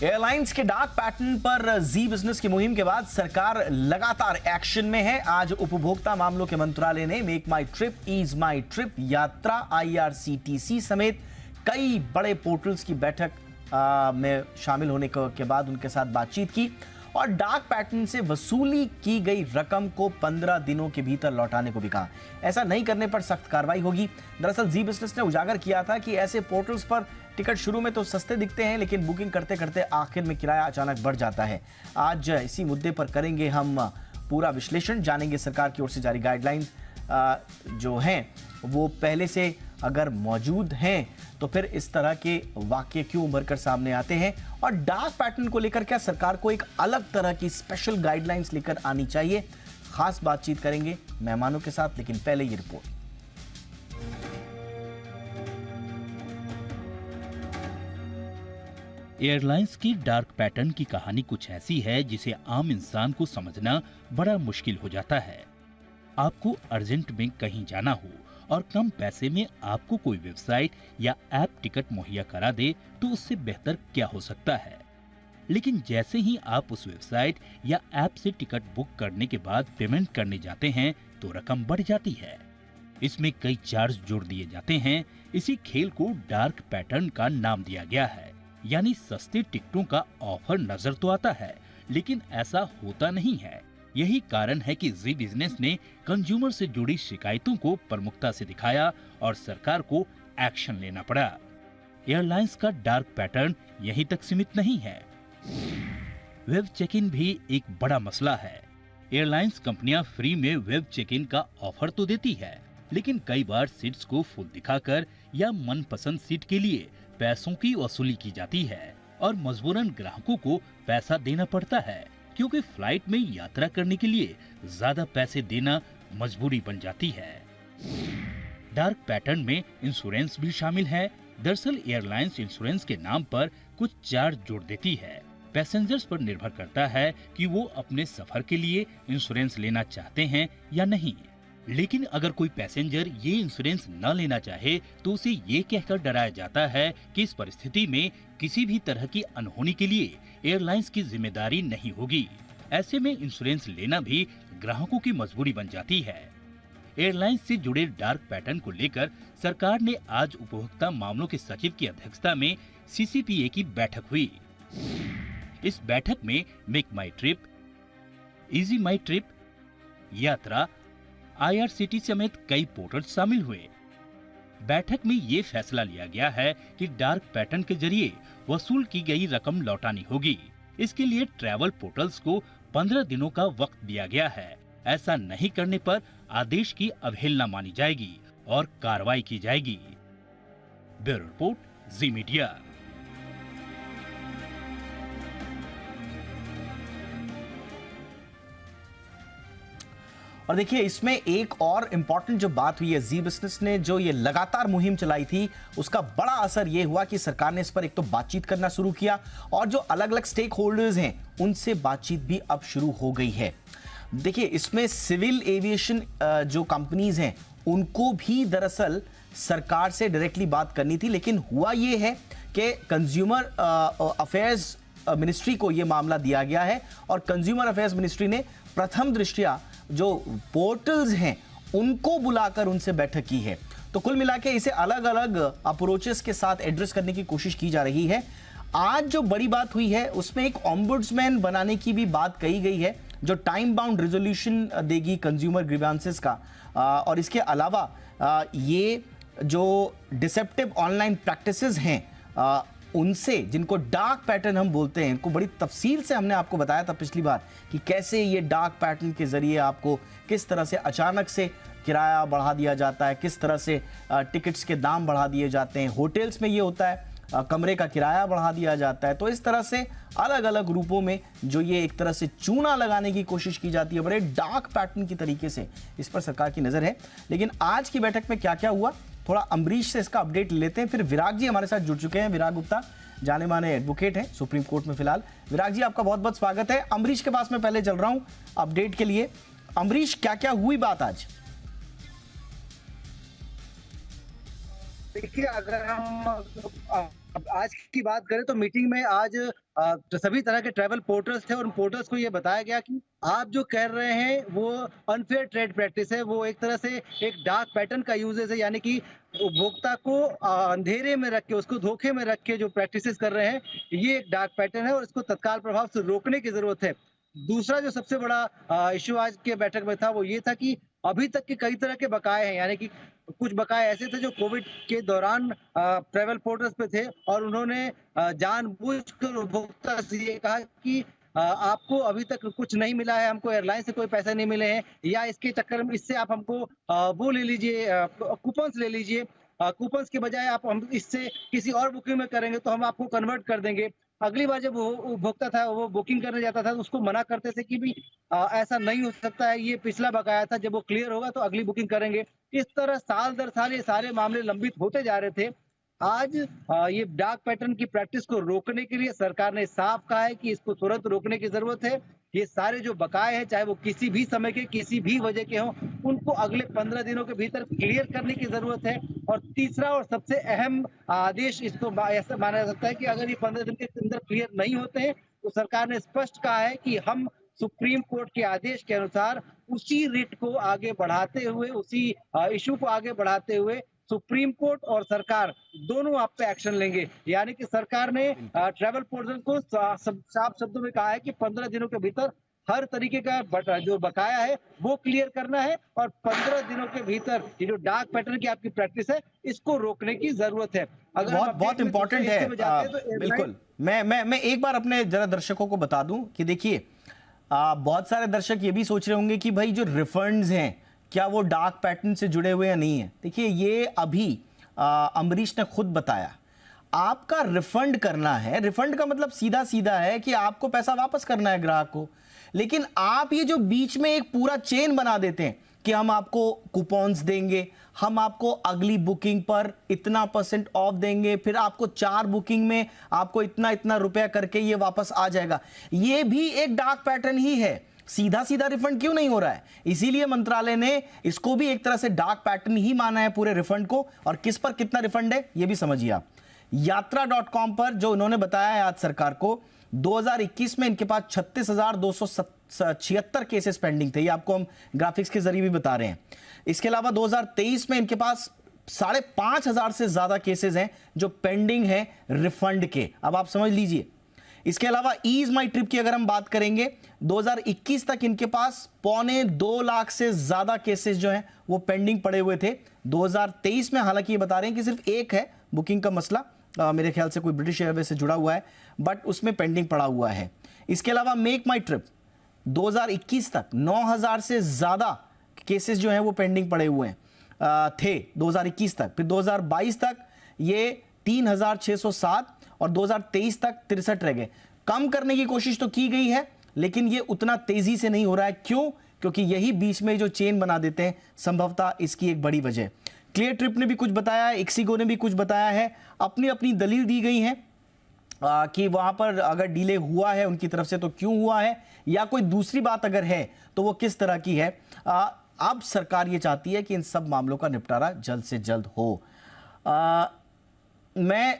Airlines के dark pattern पर जी business की मुहिम के बाद सरकार लगातार एक्शन में है। आज उपभोक्ता मामलों के मंत्रालय ने मेक माई ट्रिप, ईज माई ट्रिप, यात्रा, IRCTC समेत कई बड़े पोर्टल्स की बैठक में शामिल होने के बाद उनके साथ बातचीत की और डार्क पैटर्न से वसूली की गई रकम को 15 दिनों के भीतर लौटाने को भी कहा। ऐसा नहीं करने पर सख्त कार्रवाई होगी। दरअसल जी बिजनेस ने उजागर किया था कि ऐसे पोर्टल्स पर टिकट शुरू में तो सस्ते दिखते हैं, लेकिन बुकिंग करते करते आखिर में किराया अचानक बढ़ जाता है। आज इसी मुद्दे पर करेंगे हम पूरा विश्लेषण, जानेंगे सरकार की ओर से जारी गाइडलाइंस जो हैं वो पहले से अगर मौजूद हैं तो फिर इस तरह के वाकये क्यों उभर कर सामने आते हैं और डार्क पैटर्न को लेकर क्या सरकार को एक अलग तरह की स्पेशल गाइडलाइंस लेकर आनी चाहिए। खास बातचीत करेंगे मेहमानों के साथ, लेकिन पहले ये रिपोर्ट। एयरलाइंस की डार्क पैटर्न की कहानी कुछ ऐसी है जिसे आम इंसान को समझना बड़ा मुश्किल हो जाता है। आपको अर्जेंट में कहीं जाना हो और कम पैसे में आपको कोई वेबसाइट या ऐप टिकट मुहैया करा दे तो उससे बेहतर क्या हो सकता है। लेकिन जैसे ही आप उस वेबसाइट या ऐप से टिकट बुक करने के बाद पेमेंट करने जाते हैं तो रकम बढ़ जाती है। इसमें कई चार्ज जोड़ दिए जाते हैं। इसी खेल को डार्क पैटर्न का नाम दिया गया है, यानी सस्ते टिकटों का ऑफर नजर तो आता है लेकिन ऐसा होता नहीं है। यही कारण है कि जी बिजनेस ने कंज्यूमर से जुड़ी शिकायतों को प्रमुखता से दिखाया और सरकार को एक्शन लेना पड़ा। एयरलाइंस का डार्क पैटर्न यहीं तक सीमित नहीं है। वेब चेक इन भी एक बड़ा मसला है। एयरलाइंस कंपनियां फ्री में वेब चेक इन का ऑफर तो देती है, लेकिन कई बार सीट्स को फुल दिखाकर या मनपसंद सीट के लिए पैसों की वसूली की जाती है और मजबूरन ग्राहकों को पैसा देना पड़ता है, क्योंकि फ्लाइट में यात्रा करने के लिए ज्यादा पैसे देना मजबूरी बन जाती है। डार्क पैटर्न में इंश्योरेंस भी शामिल है। दरअसल एयरलाइंस इंश्योरेंस के नाम पर कुछ चार्ज जोड़ देती है। पैसेंजर्स पर निर्भर करता है कि वो अपने सफर के लिए इंश्योरेंस लेना चाहते हैं या नहीं। लेकिन अगर कोई पैसेंजर ये इंश्योरेंस न लेना चाहे तो उसे ये कहकर डराया जाता है कि इस परिस्थिति में किसी भी तरह की अनहोनी के लिए एयरलाइंस की जिम्मेदारी नहीं होगी। ऐसे में इंश्योरेंस लेना भी ग्राहकों की मजबूरी बन जाती है। एयरलाइंस से जुड़े डार्क पैटर्न को लेकर सरकार ने आज उपभोक्ता मामलों के सचिव की अध्यक्षता में CCPA की बैठक हुई। इस बैठक में मेक माई ट्रिप, इजी माई ट्रिप, यात्रा, IRCTC समेत कई पोर्टल शामिल हुए। बैठक में ये फैसला लिया गया है कि डार्क पैटर्न के जरिए वसूल की गई रकम लौटानी होगी। इसके लिए ट्रैवल पोर्टल्स को 15 दिनों का वक्त दिया गया है। ऐसा नहीं करने पर आदेश की अवहेलना मानी जाएगी और कार्रवाई की जाएगी। ब्यूरो रिपोर्ट, जी मीडिया। और देखिए, इसमें एक और इंपॉर्टेंट जो बात हुई है, जी बिजनेस ने जो ये लगातार मुहिम चलाई थी उसका बड़ा असर ये हुआ कि सरकार ने इस पर एक तो बातचीत करना शुरू किया और जो अलग अलग स्टेक होल्डर्स हैं उनसे बातचीत भी अब शुरू हो गई है। देखिए, इसमें सिविल एविएशन जो कंपनीज हैं उनको भी दरअसल सरकार से डायरेक्टली बात करनी थी, लेकिन हुआ ये है कि कंज्यूमर अफेयर्स मिनिस्ट्री को ये मामला दिया गया है और कंज्यूमर अफेयर्स मिनिस्ट्री ने प्रथम दृष्टया जो पोर्टल्स हैं उनको बुलाकर उनसे बैठक की है। तो कुल मिला के इसे अलग अलग अप्रोचेस के साथ एड्रेस करने की कोशिश की जा रही है। आज जो बड़ी बात हुई है उसमें एक ऑम्बुड्समैन बनाने की भी बात कही गई है जो टाइम बाउंड रेजोल्यूशन देगी कंज्यूमर ग्रीवांसेस का। और इसके अलावा ये जो डिसेप्टिव ऑनलाइन प्रैक्टिसेस हैं उनसे, जिनको डार्क पैटर्न हम बोलते हैं, इनको बड़ी तफसील से हमने आपको बताया था पिछली बार कि कैसे ये डार्क पैटर्न के जरिए आपको किस तरह से अचानक से किराया बढ़ा दिया जाता है, किस तरह से टिकट्स के दाम बढ़ा दिए जाते हैं। होटल्स में ये होता है, कमरे का किराया बढ़ा दिया जाता है। तो इस तरह से अलग अलग रूपों में जो ये एक तरह से चूना लगाने की कोशिश की जाती है बड़े डार्क पैटर्न की तरीके से, इस पर सरकार की नज़र है। लेकिन आज की बैठक में क्या क्या हुआ, थोड़ा अम्बरीश से इसका अपडेट लेते हैं। फिर विराग जी हमारे साथ जुड़ चुके हैं। विराग गुप्ता जाने माने एडवोकेट हैं सुप्रीम कोर्ट में फिलहाल। विराग जी, आपका बहुत बहुत स्वागत है। अम्बरीश के पास मैं पहले चल रहा हूं अपडेट के लिए। अम्बरीश, क्या क्या हुई बात आज? देखिए, अगर हम अब आज की बात करें तो मीटिंग में आज तो सभी तरह के ट्रैवल पोर्टल्स थे और उन पोर्टल्स को ये बताया गया कि आप जो कर रहे हैं वो अनफेयर ट्रेड प्रैक्टिस है, वो एक तरह से एक डार्क पैटर्न का यूजेस है, यानी कि उपभोक्ता को अंधेरे में रख के, उसको धोखे में रख के जो प्रैक्टिसेस कर रहे हैं, ये एक डार्क पैटर्न है और इसको तत्काल प्रभाव से रोकने की जरूरत है। दूसरा जो सबसे बड़ा इश्यू आज के बैठक में था वो ये था कि अभी तक के कई तरह के बकाए हैं, यानी कि कुछ बकाए ऐसे थे जो कोविड के दौरान ट्रैवल पोर्टल्स पे थे और उन्होंने जानबूझकर उपभोक्ता से ये कहा कि आपको अभी तक कुछ नहीं मिला है, हमको एयरलाइन से कोई पैसे नहीं मिले हैं, या इसके चक्कर में इससे आप हमको वो ले लीजिए, कूपन्स ले लीजिए, कूपन्स के बजाय आप हम इससे किसी और बुकिंग में करेंगे तो हम आपको कन्वर्ट कर देंगे। अगली बार जब वो उपभोक्ता था वो बुकिंग करने जाता था तो उसको मना करते थे कि भी ऐसा नहीं हो सकता है, ये पिछला बकाया था, जब वो क्लियर होगा तो अगली बुकिंग करेंगे। इस तरह साल दर साल ये सारे मामले लंबित होते जा रहे थे। आज ये डार्क पैटर्न की प्रैक्टिस को रोकने के लिए सरकार ने साफ कहा है कि इसको तुरंत रोकने की जरूरत है। ये सारे जो बकाए हैं, चाहे वो किसी भी समय के किसी भी वजह के हों, उनको अगले 15 दिनों के भीतर क्लियर करने की जरूरत है। और तीसरा और सबसे अहम आदेश इसको ऐसा माना जा सकता है कि अगर ये 15 दिन के अंदर क्लियर नहीं होते हैं तो सरकार ने स्पष्ट कहा है कि हम सुप्रीम कोर्ट के आदेश के अनुसार उसी रिट को आगे बढ़ाते हुए, उसी इशू को आगे बढ़ाते हुए सुप्रीम कोर्ट और सरकार दोनों आप पे एक्शन लेंगे। यानी कि सरकार ने ट्रैवल पोर्टल को साफ शब्दों में कहा है कि 15 दिनों के भीतर हर तरीके का जो बकाया है वो क्लियर करना है और 15 दिनों के भीतर ये जो डार्क पैटर्न की आपकी प्रैक्टिस है इसको रोकने की जरूरत है। अगर बहुत बहुत इंपॉर्टेंट है। तो बिल्कुल, मैं एक बार अपने जरा दर्शकों को बता दूं कि देखिए, बहुत सारे दर्शक ये भी सोच रहे होंगे कि भाई जो रिफंड्स हैं क्या वो डार्क पैटर्न से जुड़े हुए या नहीं है। देखिए, ये अभी अमरीश ने खुद बताया, आपका रिफंड करना है। रिफंड का मतलब सीधा सीधा है कि आपको पैसा वापस करना है ग्राहक को, लेकिन आप ये जो बीच में एक पूरा चेन बना देते हैं कि हम आपको कूपन्स देंगे, हम आपको अगली बुकिंग पर इतना % ऑफ देंगे, फिर आपको 4 बुकिंग में आपको इतना इतना रुपया करके ये वापस आ जाएगा, ये भी एक डार्क पैटर्न ही है। सीधा सीधा रिफंड क्यों नहीं हो रहा है? इसीलिए मंत्रालय ने इसको भी एक तरह से डार्क पैटर्न ही माना है पूरे रिफंड को। और किस पर कितना रिफंड है ये भी समझिए आप। यात्रा.com पर जो उन्होंने बताया है आज सरकार को, 2021 में इनके पास 36,276 केसेस पेंडिंग थे। ये आपको हम ग्राफिक्स के जरिए भी बता रहे हैं। इसके अलावा 2023 में इनके पास 5,500 से ज्यादा केसेस हैं जो पेंडिंग है रिफंड के। अब आप समझ लीजिए। इसके अलावा ईज माई ट्रिप की अगर हम बात करेंगे, 2021 तक इनके पास 2.25 लाख से ज्यादा केसेस जो हैं वो पेंडिंग पड़े हुए थे। 2023 में हालांकि ये बता रहे हैं कि सिर्फ एक है बुकिंग का मसला, मेरे ख्याल से कोई ब्रिटिश एयरवेज से जुड़ा हुआ है, बट उसमें पेंडिंग पड़ा हुआ है। इसके अलावा मेक माई ट्रिप 2021 तक 9,000 से ज्यादा केसेस जो हैं वो पेंडिंग पड़े हुए हैं थे 2021 तक। फिर 2022 तक ये 3,607 और 2023 तक 63 रह गए। कम करने की कोशिश तो की गई है, लेकिन ये उतना तेजी से नहीं हो रहा है। क्यों? क्योंकि यही बीच में जो चेन बना देते हैं, संभवतः इसकी एक बड़ी वजह। क्लियर ट्रिप ने भी कुछ बताया है, इक्सिगो ने भी कुछ बताया है, अपनी अपनी दलील दी गई है कि वहां पर अगर डिले हुआ है उनकी तरफ से तो क्यों हुआ है, या कोई दूसरी बात अगर है तो वो किस तरह की है। अब सरकार ये चाहती है कि इन सब मामलों का निपटारा जल्द से जल्द हो। मैं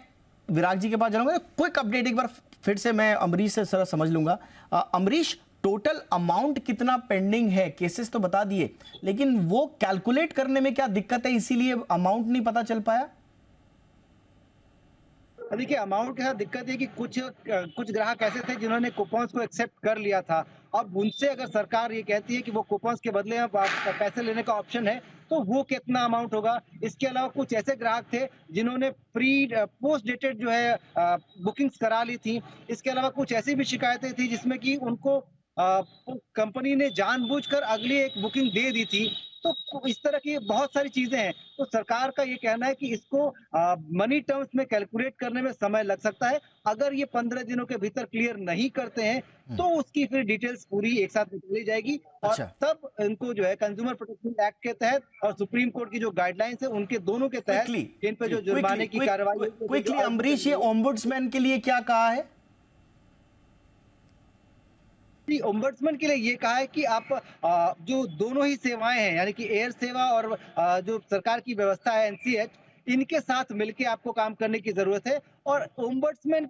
विराग जी के पास जाऊंगा। क्विक अपडेट एक बार फिर से मैं अमरीश से जरा समझ लूंगा। अमरीश, टोटल अमाउंट कितना पेंडिंग है? केसेस तो बता दिए, लेकिन वो कैलकुलेट करने में क्या दिक्कत है, इसीलिए अमाउंट नहीं पता चल पाया? देखिए, अमाउंट के साथ दिक्कत है कि कुछ ग्राहक ऐसे थे जिन्होंने कूपन्स को एक्सेप्ट कर लिया था। अब उनसे अगर सरकार ये कहती है कि वो कूपन्स के बदले अब पैसे लेने का ऑप्शन है, तो वो कितना अमाउंट होगा। इसके अलावा कुछ ऐसे ग्राहक थे जिन्होंने पोस्ट डेटेड जो है बुकिंग्स करा ली थी। इसके अलावा कुछ ऐसी भी शिकायतें थी जिसमें कि उनको कंपनी ने जानबूझकर अगली एक बुकिंग दे दी थी। तो इस तरह की बहुत सारी चीजें हैं। तो सरकार का ये कहना है कि इसको मनी टर्म्स में कैलकुलेट करने में समय लग सकता है। अगर ये 15 दिनों के भीतर क्लियर नहीं करते हैं तो उसकी फिर डिटेल्स पूरी एक साथ निकाली जाएगी। और अच्छा। तब इनको जो है कंज्यूमर प्रोटेक्शन एक्ट के तहत और सुप्रीम कोर्ट की जो गाइडलाइंस है उनके दोनों के तहत इन पे जो जुर्माने की कार्रवाई। क्विकली अमरीश, ये ओम्बुड्समैन के लिए क्या कहा है? ओम्बड्समैन के लिए ये कहा है कि आप जो दोनों ही सेवाएं हैं, यानी कि एयर सेवा और जो सरकार की व्यवस्था है एनसीएच, इनके साथ मिलके आपको काम करने की जरूरत है। और ओम्बड्समैन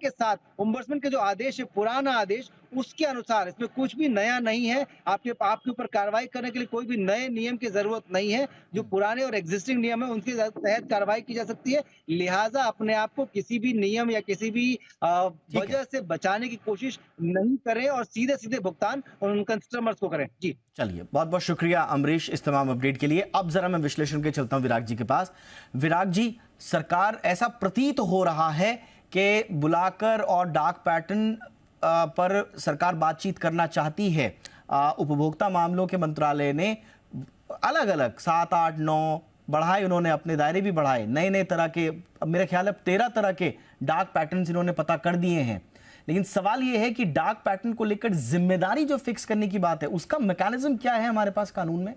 के जो आदेश है, पुराना आदेश, उसके अनुसार इसमें कुछ भी नया नहीं है। आपके ऊपर कार्रवाई करने के लिए कोई भी नए नियम की जरूरत नहीं है। जो पुराने और एग्जिस्टिंग नियम है उनके तहत कार्रवाई की जा सकती है। लिहाजा अपने आप को किसी भी नियम या किसी भी ठीक है। वजह से बचाने की कोशिश नहीं करें और सीधे सीधे भुगतान उन कस्टमर्स को करें। जी चलिए, बहुत बहुत शुक्रिया अमरीश इस तमाम अपडेट के लिए। अब जरा मैं विश्लेषण के चलता हूं विराग जी के पास। विराग जी, सरकार, ऐसा प्रतीत हो रहा है कि बुलाकर और डार्क पैटर्न पर सरकार बातचीत करना चाहती है। उपभोक्ता मामलों के मंत्रालय ने अलग अलग 7, 8, 9 बढ़ाए, उन्होंने अपने दायरे भी बढ़ाए, नए नए तरह के, अब मेरे ख्याल है 13 तरह के डार्क पैटर्न्स इन्होंने पता कर दिए हैं। लेकिन सवाल यह है कि डार्क पैटर्न को लेकर जिम्मेदारी जो फिक्स करने की बात है, उसका मैकेनिज्म क्या है हमारे पास कानून में?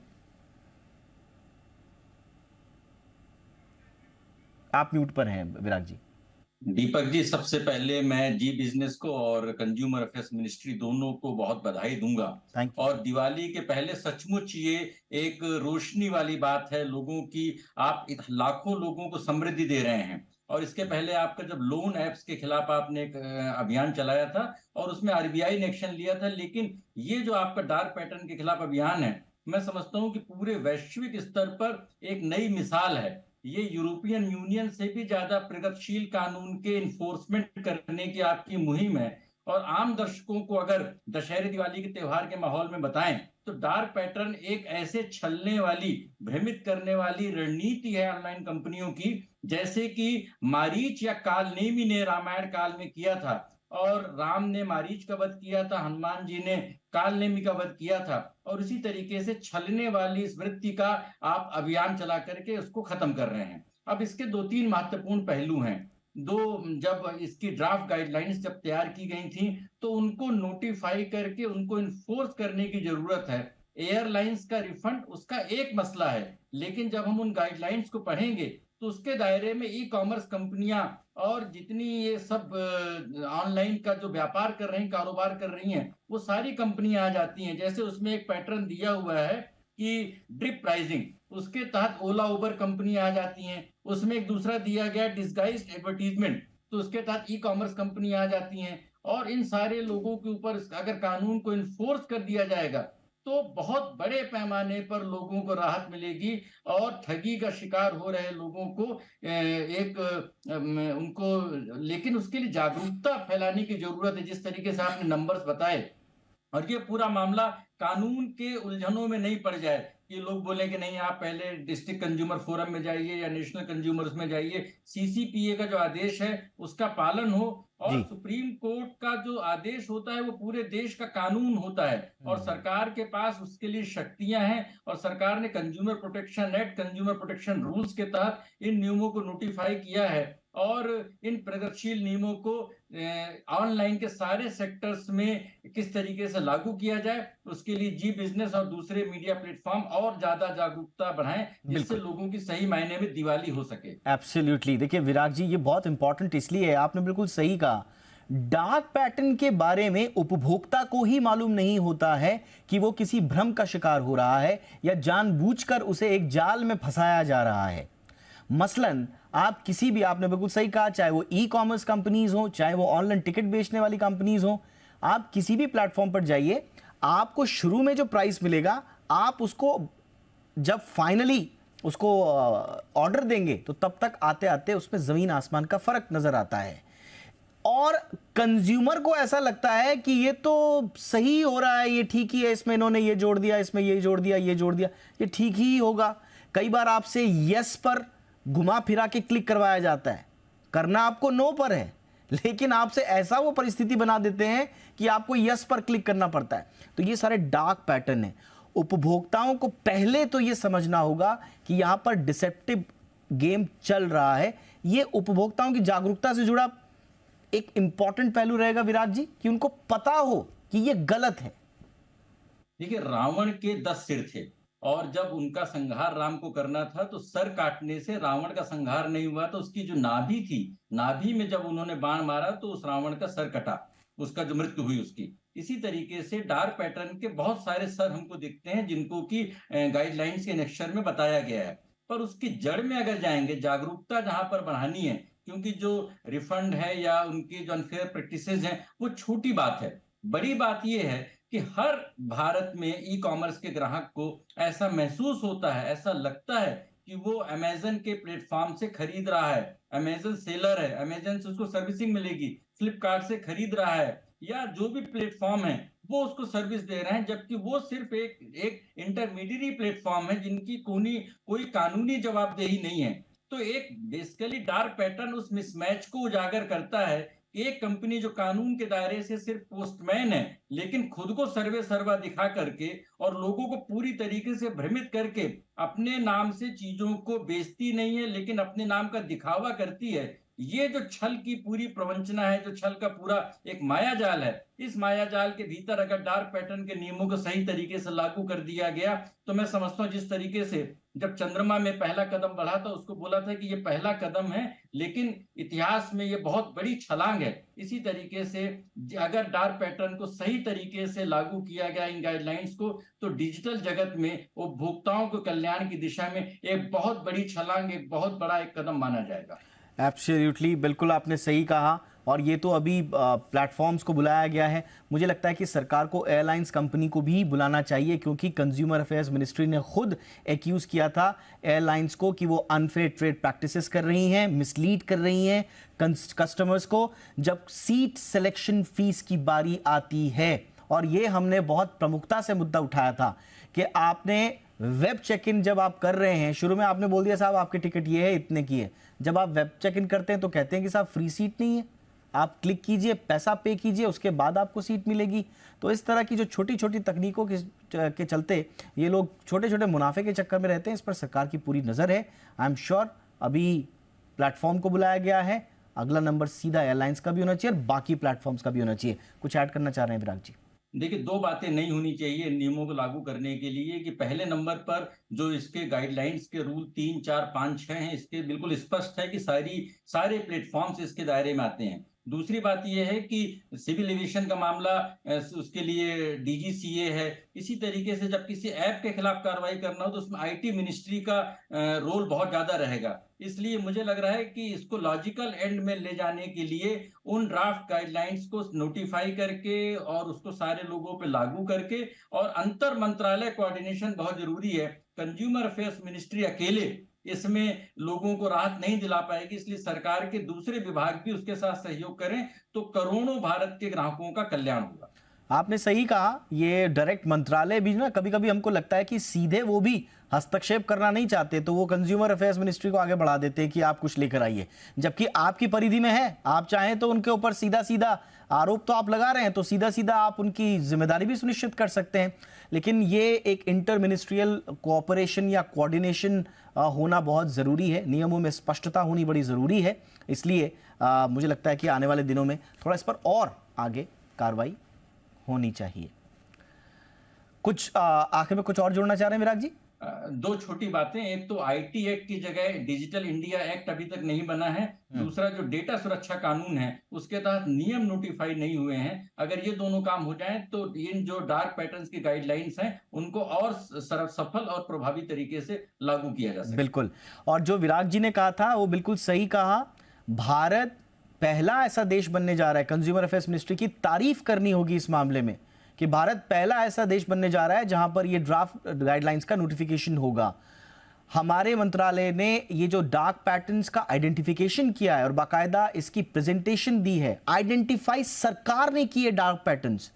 आप म्यूट पर हैं विराग जी। दीपक जी, सबसे पहले मैं जी बिजनेस को और कंज्यूमर अफेयर्स मिनिस्ट्री दोनों को बहुत बधाई दूंगा। Thank you. और दिवाली के पहले सचमुच ये एक रोशनी वाली बात है लोगों की। आप लाखों लोगों को समृद्धि दे रहे हैं। और इसके पहले आपका जब लोन ऐप्स के खिलाफ आपने एक अभियान चलाया था और उसमें आरबीआई ने एक्शन लिया था, लेकिन ये जो आपका डार्क पैटर्न के खिलाफ अभियान है, मैं समझता हूं कि पूरे वैश्विक स्तर पर एक नई मिसाल है। ये यूरोपियन यूनियन से भी ज्यादा प्रगतिशील कानून के इन्फोर्समेंट करने की आपकी मुहिम है। और आम दर्शकों को अगर दशहरे दिवाली के त्योहार के माहौल में बताएं तो डार्क पैटर्न एक ऐसे छलने वाली, भ्रमित करने वाली रणनीति है ऑनलाइन कंपनियों की, जैसे कि मारीच या कालनेमी ने रामायण काल में किया था। और राम ने मारीच का वध किया था, हनुमान जी ने कालनेमी का वध किया था। और इसी तरीके से छलने वाली इस वृत्ति का आप अभियान चला करके उसको खत्म कर रहे हैं। अब इसके 2-3 महत्वपूर्ण पहलू हैं। जब इसकी ड्राफ्ट गाइडलाइंस जब तैयार की गई थी तो उनको नोटिफाई करके उनको इन्फोर्स करने की जरूरत है। एयरलाइंस का रिफंड उसका एक मसला है, लेकिन जब हम उन गाइडलाइंस को पढ़ेंगे तो उसके दायरे में ई कॉमर्स कंपनियां और जितनी ये सब ऑनलाइन का जो व्यापार कर रही, कारोबार कर रही हैं, वो सारी कंपनियां आ जाती हैं। जैसे उसमें एक पैटर्न दिया हुआ है कि ड्रिप प्राइसिंग, उसके तहत ओला उबर कंपनी आ जाती हैं। उसमें एक दूसरा दिया गया डिस्गाइज्ड एडवर्टीजमेंट, तो उसके तहत ई कॉमर्स कंपनी आ जाती हैं। और इन सारे लोगों के ऊपर अगर कानून को इन्फोर्स कर दिया जाएगा तो बहुत बड़े पैमाने पर लोगों को राहत मिलेगी और ठगी का शिकार हो रहे लोगों को उनको, लेकिन उसके लिए जागरूकता फैलाने की जरूरत है, जिस तरीके से आपने नंबर्स बताए। और ये पूरा मामला कानून के उलझनों में नहीं पड़ जाए कि लोग बोले कि नहीं आप पहले डिस्ट्रिक्ट कंज्यूमर फोरम में जाइए या नेशनल कंज्यूमर्स में जाइए। सीसीपीए का जो आदेश है उसका पालन हो और सुप्रीम कोर्ट का जो आदेश होता है वो पूरे देश का कानून होता है और सरकार के पास उसके लिए शक्तियां हैं। और सरकार ने consumer protection act, consumer protection rules के तहत इन नियमों को नोटिफाई किया है और इन प्रगतिशील नियमों को ऑनलाइन के सारे सेक्टर्स में किस तरीके से लागू किया जाए, उसके लिए जी बिजनेस और दूसरे मीडिया प्लेटफॉर्म और ज्यादा जागरूकता बढ़ाएं, जिससे लोगों की सही मायने में दिवाली हो सके। एब्सोल्युटली। देखिए विराग जी, ये बहुत इंपॉर्टेंट इसलिए है, आपने बिल्कुल सही कहा। डार्क पैटर्न के बारे में उपभोक्ता को ही मालूम नहीं होता है कि वो किसी भ्रम का शिकार हो रहा है या जानबूझकर उसे एक जाल में फंसाया जा रहा है। मसलन आप किसी भी, आपने बिल्कुल सही कहा, चाहे वो ई कॉमर्स कंपनीज हो, चाहे वो ऑनलाइन टिकट बेचने वाली कंपनीज हो, आप किसी भी प्लेटफॉर्म पर जाइए, आपको शुरू में जो प्राइस मिलेगा, आप उसको जब फाइनली उसको ऑर्डर देंगे तो तब तक आते आते उसमें जमीन आसमान का फर्क नजर आता है। और कंज्यूमर को ऐसा लगता है कि ये तो सही हो रहा है, ये ठीक ही है, इसमें इन्होंने ये जोड़ दिया, इसमें ये जोड़ दिया, ये जोड़ दिया, ये ठीक ही होगा। कई बार आपसे यस पर घुमा फिरा के क्लिक करवाया जाता है, करना आपको नो पर है, लेकिन आपसे ऐसा वो परिस्थिति बना देते हैं कि आपको यस पर क्लिक करना पड़ता है। तो ये सारे डार्क पैटर्न है। उपभोक्ताओं को पहले तो ये समझना होगा कि यहां पर डिसेप्टिव गेम चल रहा है। ये उपभोक्ताओं की जागरूकता से जुड़ा एक इंपॉर्टेंट पहलू रहेगा विराट जी, कि उनको पता हो कि ये गलत है। देखिए, रावण के 10 सिर थे और जब उनका संहार राम को करना था तो सर काटने से रावण का संहार नहीं हुआ, तो उसकी जो नाभि थी, नाभि में जब उन्होंने बाण मारा तो उस रावण का सर कटा, उसका जो मृत्यु हुई उसकी। इसी तरीके से डार्क पैटर्न के बहुत सारे सर हमको दिखते हैं जिनको कि गाइडलाइंस के नेक्चर में बताया गया है। पर उसकी जड़ में अगर जाएंगे, जागरूकता जहां पर बढ़ानी है क्योंकि जो रिफंड है या उनकी जो अनफेयर प्रैक्टिसेस हैं वो छोटी बात है। बड़ी बात ये है कि हर भारत में ई कॉमर्स के ग्राहक को ऐसा महसूस होता है, ऐसा लगता है कि वो अमेज़न के प्लेटफ़ॉर्म से खरीद रहा है, अमेज़न सेलर है, अमेज़न से उसको सर्विसिंग मिलेगी, फ्लिपकार्ट से खरीद रहा है या जो भी प्लेटफ़ॉर्म है, वो उसको सर्विस दे रहे हैं, जबकि वो सिर्फ़ एक एक इंटरमीडिएरी प्लेटफ़ॉर्म है जिनकी कोई कानूनी जवाबदेही नहीं है। तो एक बेसिकली डार्क पैटर्न उस मिसमैच को उजागर करता है। एक कंपनी जो कानून के दायरे से सिर्फ पोस्टमैन है, लेकिन खुद को सर्वे सर्वा दिखा करके और लोगों को पूरी तरीके से भ्रमित करके अपने नाम से चीजों को बेचती नहीं है, लेकिन अपने नाम का दिखावा करती है। ये जो छल की पूरी प्रवंचना है, जो छल का पूरा एक मायाजाल है, इस मायाजाल के भीतर अगर डार्क पैटर्न के नियमों को सही तरीके से लागू कर दिया गया, तो मैं समझता हूँ जिस तरीके से जब चंद्रमा में पहला कदम बढ़ा था, उसको बोला था कि ये पहला कदम है, लेकिन इतिहास में ये बहुत बड़ी छलांग है। इसी तरीके से अगर डार्क पैटर्न को सही तरीके से लागू किया गया इन गाइडलाइंस को, तो डिजिटल जगत में उपभोक्ताओं के कल्याण की दिशा में एक बहुत बड़ी छलांग, एक बहुत बड़ा एक कदम माना जाएगा। एब्सोल्युटली, बिल्कुल आपने सही कहा। और ये तो अभी प्लेटफॉर्म्स को बुलाया गया है। मुझे लगता है कि सरकार को एयरलाइंस कंपनी को भी बुलाना चाहिए, क्योंकि कंज्यूमर अफेयर्स मिनिस्ट्री ने खुद एक्यूज किया था एयरलाइंस को कि वो अनफेयर ट्रेड प्रैक्टिसेस कर रही हैं, मिसलीड कर रही हैं कस्टमर्स को जब सीट सिलेक्शन फीस की बारी आती है। और ये हमने बहुत प्रमुखता से मुद्दा उठाया था कि आपने वेब चेक इन जब आप कर रहे हैं, शुरू में आपने बोल दिया साहब आपकी टिकट ये है, इतने की है। जब आप वेब चेक इन करते हैं तो कहते हैं कि साहब फ्री सीट नहीं है, आप क्लिक कीजिए, पैसा पे कीजिए, उसके बाद आपको सीट मिलेगी। तो इस तरह की जो छोटी छोटी तकनीकों के चलते ये लोग छोटे छोटे मुनाफे के चक्कर में रहते हैं। इस पर सरकार की पूरी नज़र है। आई एम श्योर अभी प्लेटफॉर्म को बुलाया गया है, अगला नंबर सीधा एयरलाइंस का भी होना चाहिए और बाकी प्लेटफॉर्म्स का भी होना चाहिए। कुछ ऐड करना चाह रहे हैं विराग जी? देखिए, 2 बातें नहीं होनी चाहिए नियमों को लागू करने के लिए कि पहले नंबर पर जो इसके गाइडलाइंस के रूल 3, 4, 5, 6 हैं, इसके बिल्कुल स्पष्ट है कि सारे प्लेटफ़ॉर्म्स इसके दायरे में आते हैं। दूसरी बात ये है कि सिविल एविएशन का मामला उसके लिए डीजीसीए है। इसी तरीके से जब किसी ऐप के खिलाफ कार्रवाई करना हो तो उसमें आईटी मिनिस्ट्री का रोल बहुत ज़्यादा रहेगा। इसलिए मुझे लग रहा है कि इसको लॉजिकल एंड में ले जाने के लिए उन ड्राफ्ट गाइडलाइंस को नोटिफाई करके और उसको सारे लोगों पे लागू करके और अंतर मंत्रालय कोऑर्डिनेशन बहुत जरूरी है। कंज्यूमर अफेयर्स मिनिस्ट्री अकेले इसमें लोगों को राहत नहीं दिला पाएगी, इसलिए सरकार के दूसरे विभाग भी उसके साथ सहयोग करें तो करोड़ों भारत के ग्राहकों का कल्याण होगा। आपने सही कहा। ये डायरेक्ट मंत्रालय भी ना, कभी कभी हमको लगता है कि सीधे वो भी हस्तक्षेप करना नहीं चाहते, तो वो कंज्यूमर अफेयर्स मिनिस्ट्री को आगे बढ़ा देते हैं कि आप कुछ लेकर आइए, जबकि आपकी परिधि में है। आप चाहें तो उनके ऊपर सीधा सीधा आरोप तो आप लगा रहे हैं, तो सीधा सीधा आप उनकी जिम्मेदारी भी सुनिश्चित कर सकते हैं। लेकिन ये एक इंटर मिनिस्ट्रियल कोऑपरेशन या कोऑर्डिनेशन होना बहुत ज़रूरी है, नियमों में स्पष्टता होनी बड़ी ज़रूरी है। इसलिए मुझे लगता है कि आने वाले दिनों में थोड़ा इस पर और आगे कार्रवाई होनी चाहिए। कुछ आखिर में कुछ और जोड़ना चाह रहे हैं विराग जी? 2 छोटी बातें। एक तो आईटी एक्ट की जगह डिजिटल इंडिया एक्ट अभी तक नहीं बना है। दूसरा, जो डेटा सुरक्षा कानून है उसके तहत नियम नोटिफाई नहीं हुए हैं। अगर ये दोनों काम हो जाएं तो इन जो डार्क पैटर्न्स की गाइडलाइंस हैं उनको और सफल और प्रभावी तरीके से लागू किया जा सके। बिल्कुल। और जो विराग जी ने कहा था वो बिल्कुल सही कहा। भारत पहला ऐसा देश बनने जा रहा है, कंज्यूमर अफेयर्स मिनिस्ट्री की तारीफ करनी होगी इस मामले में, कि भारत पहला ऐसा देश बनने जा रहा है जहां पर ये ड्राफ्ट गाइडलाइंस का नोटिफिकेशन होगा। हमारे मंत्रालय ने ये जो डार्क पैटर्न्स का आइडेंटिफिकेशन किया है और बाकायदा इसकी प्रेजेंटेशन दी है, आइडेंटिफाई सरकार ने किए डार्क पैटर्न्स,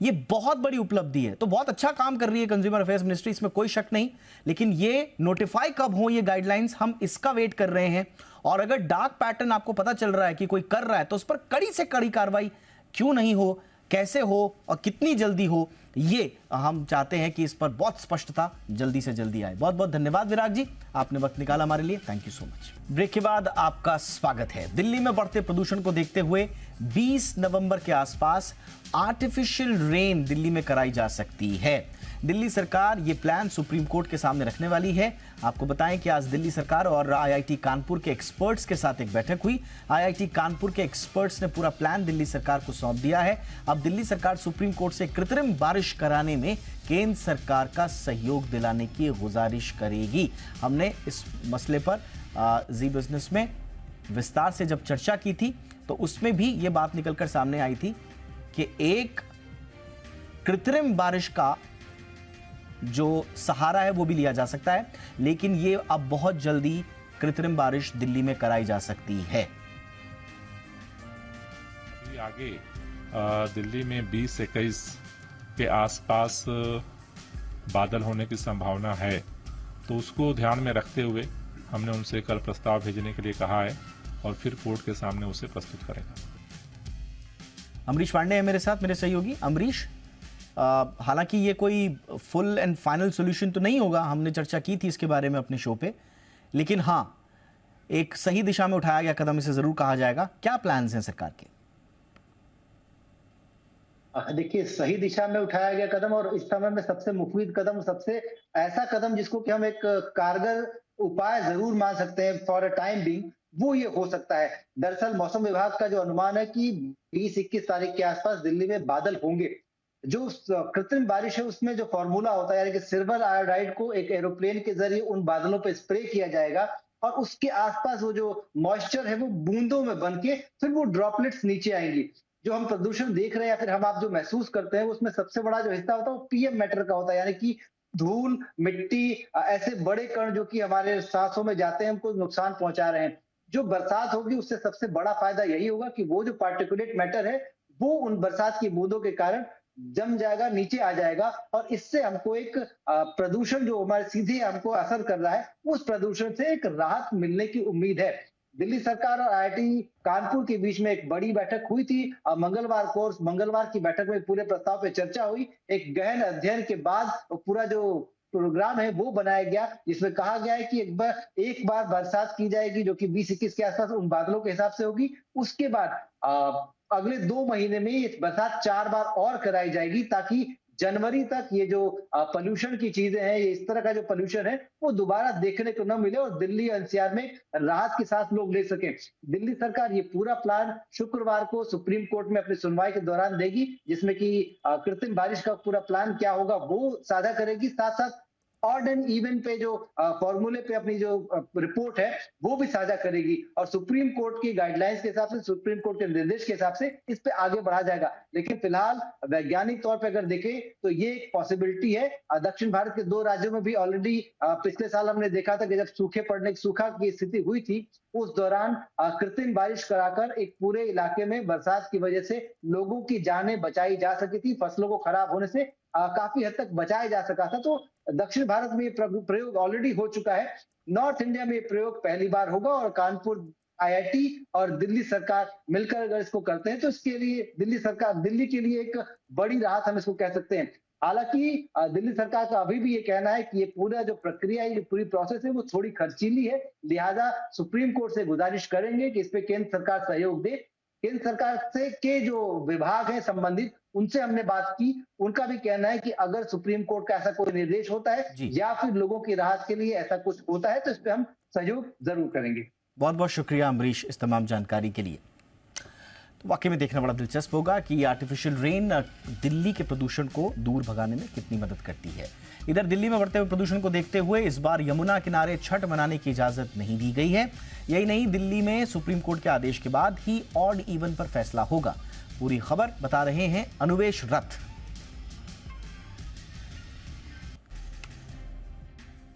ये बहुत बड़ी उपलब्धि है। तो बहुत अच्छा काम कर रही है कंज्यूमर अफेयर्स मिनिस्ट्री, इसमें कोई शक नहीं। लेकिन ये नोटिफाई कब हो ये गाइडलाइंस, हम इसका वेट कर रहे हैं। और अगर डार्क पैटर्न आपको पता चल रहा है कि कोई कर रहा है तो उस पर कड़ी से कड़ी कार्रवाई क्यों नहीं हो, कैसे हो और कितनी जल्दी हो, ये हम चाहते हैं कि इस पर बहुत स्पष्टता जल्दी से जल्दी आए। बहुत बहुत धन्यवाद विराग जी, आपने वक्त निकाला हमारे लिए, thank you so much. Break के बाद आपका स्वागत है। दिल्ली में बढ़ते प्रदूषण को देखते हुए 20 नवंबर के आसपास आर्टिफिशियल रेन दिल्ली में कराई जा सकती है। दिल्ली सरकार ये प्लान सुप्रीम कोर्ट के सामने रखने वाली है। आपको बताएं कि आज दिल्ली सरकार और आईआईटी कानपुर के एक्सपर्ट्स के साथ एक बैठक हुई। आईआईटी कानपुर के एक्सपर्ट्स ने पूरा प्लान दिल्ली सरकार को सौंप दिया है। अब दिल्ली सरकार सुप्रीम कोर्ट से कृत्रिम बारिश कराने में केंद्र सरकार का सहयोग दिलाने की गुजारिश करेगी। हमने इस मसले पर जी बिजनेस में विस्तार से जब चर्चा की थी तो उसमें भी ये बात निकलकर सामने आई थी कि एक कृत्रिम बारिश का जो सहारा है वो भी लिया जा सकता है, लेकिन ये अब बहुत जल्दी कृत्रिम बारिश दिल्ली में कराई जा सकती है। आगे दिल्ली में 20-21 के आसपास बादल होने की संभावना है, तो उसको ध्यान में रखते हुए हमने उनसे कल प्रस्ताव भेजने के लिए कहा है और फिर कोर्ट के सामने उसे प्रस्तुत करेगा। अमरीश पांडे है मेरे साथ, मेरे सहयोगी। अमरीश, हालांकि ये कोई फुल एंड फाइनल सॉल्यूशन तो नहीं होगा, हमने चर्चा की थी इसके बारे में अपने शो पे, लेकिन हाँ, एक सही दिशा में उठाया गया कदम इसे जरूर कहा जाएगा। क्या प्लान्स हैं सरकार के? देखिए, सही दिशा में उठाया गया कदम और इस समय में सबसे मुफीद कदम, सबसे ऐसा कदम जिसको कि हम एक कारगर उपाय जरूर मान सकते हैं फॉर अ टाइम बीइंग, वो ये हो सकता है। दरअसल मौसम विभाग का जो अनुमान है कि 20-21 तारीख के आसपास दिल्ली में बादल होंगे। जो कृत्रिम बारिश है उसमें जो फॉर्मूला होता है, यानी कि सिल्वर आयोडाइड को एक एरोप्लेन के जरिए उन बादलों पर स्प्रे किया जाएगा और उसके आसपास वो जो मॉइस्चर है वो बूंदों में बन के फिर वो ड्रॉपलेट्स नीचे आएंगी। जो हम प्रदूषण देख रहे हैं या फिर हम आप जो महसूस करते हैं, उसमें सबसे बड़ा जो हिस्सा होता है वो पीएम मैटर का होता है, यानी कि धूल, मिट्टी, ऐसे बड़े कण जो कि हमारे सांसों में जाते हैं, हमको नुकसान पहुंचा रहे हैं। जो बरसात होगी उससे सबसे बड़ा फायदा यही होगा कि वो जो पार्टिकुलेट मैटर है वो उन बरसात की बूंदों के कारण जम जाएगा, नीचे आ जाएगा और इससे हमको एक प्रदूषण जो हमारे सीधे हमको असर कर रहा है, उस प्रदूषण से एक राहत मिलने की उम्मीद है। दिल्ली सरकार और आईआईटी कानपुर के बीच में एक बड़ी बैठक हुई थी मंगलवार की बैठक में पूरे प्रस्ताव पे चर्चा हुई। एक गहन अध्ययन के बाद पूरा जो प्रोग्राम है वो बनाया गया, जिसमें कहा गया है कि एक बार बरसात की जाएगी जो कि 20-21 के आसपास उन बादलों के हिसाब से होगी। उसके बाद अगले 2 महीने में ये बरसात 4 बार और कराई जाएगी, ताकि जनवरी तक ये जो पोल्यूशन की चीजें हैं, ये इस तरह का जो पोल्यूशन है वो दोबारा देखने को न मिले और दिल्ली एनसीआर में राहत के साथ लोग ले सकें। दिल्ली सरकार ये पूरा प्लान शुक्रवार को सुप्रीम कोर्ट में अपनी सुनवाई के दौरान देगी, जिसमें कि कृत्रिम बारिश का पूरा प्लान क्या होगा वो साझा करेगी। साथ साथ ऑड एंड इवन पे जो फॉर्मूले पे अपनी जो रिपोर्ट है वो भी साझा करेगी और सुप्रीम कोर्ट की गाइडलाइंस के हिसाब से, सुप्रीम कोर्ट के निर्देश के हिसाब से इस पे आगे बढ़ा जाएगा। लेकिन फिलहाल वैज्ञानिक तौर पे अगर देखें तो ये एक पॉसिबिलिटी है। दक्षिण भारत के 2 राज्यों में भी ऑलरेडी पिछले साल हमने देखा था कि जब सूखा की स्थिति हुई थी, उस दौरान कृत्रिम बारिश कराकर एक पूरे इलाके में बरसात की वजह से लोगों की जानें बचाई जा सकी थी, फसलों को खराब होने से काफी हद तक बचाया जा सका था। तो दक्षिण भारत में ये प्रयोग ऑलरेडी हो चुका है। नॉर्थ इंडिया में ये प्रयोग पहली बार होगा और कानपुर आईआईटी और दिल्ली सरकार मिलकर अगर इसको करते हैं तो इसके लिए दिल्ली के लिए एक बड़ी राहत हम इसको कह सकते हैं। हालांकि दिल्ली सरकार का अभी भी ये कहना है कि ये पूरा जो प्रक्रिया है, ये पूरी प्रोसेस है, वो थोड़ी खर्चीली है, लिहाजा सुप्रीम कोर्ट से गुजारिश करेंगे कि इस पे केंद्र सरकार सहयोग दे। केंद्र सरकार से के जो विभाग है संबंधित, उनसे हमने बात की, उनका भी कहना है कि अगर सुप्रीम कोर्ट का ऐसा कोई निर्देश होता है या फिर लोगों की राहत के लिए ऐसा कुछ होता है तो इस पे हम सहयोग जरूर करेंगे। बहुत बहुत शुक्रिया अमरीश इस तमाम जानकारी के लिए। तो वाकई में देखना बड़ा दिलचस्प होगा कि आर्टिफिशियल रेन दिल्ली के प्रदूषण को दूर भगाने में कितनी मदद करती है। इधर दिल्ली में बढ़ते हुए प्रदूषण को देखते हुए इस बार यमुना किनारे छठ मनाने की इजाजत नहीं दी गई है। यही नहीं, दिल्ली में सुप्रीम कोर्ट के आदेश के बाद ही ऑड इवन पर फैसला होगा। पूरी खबर बता रहे हैं अनुवेश रथ।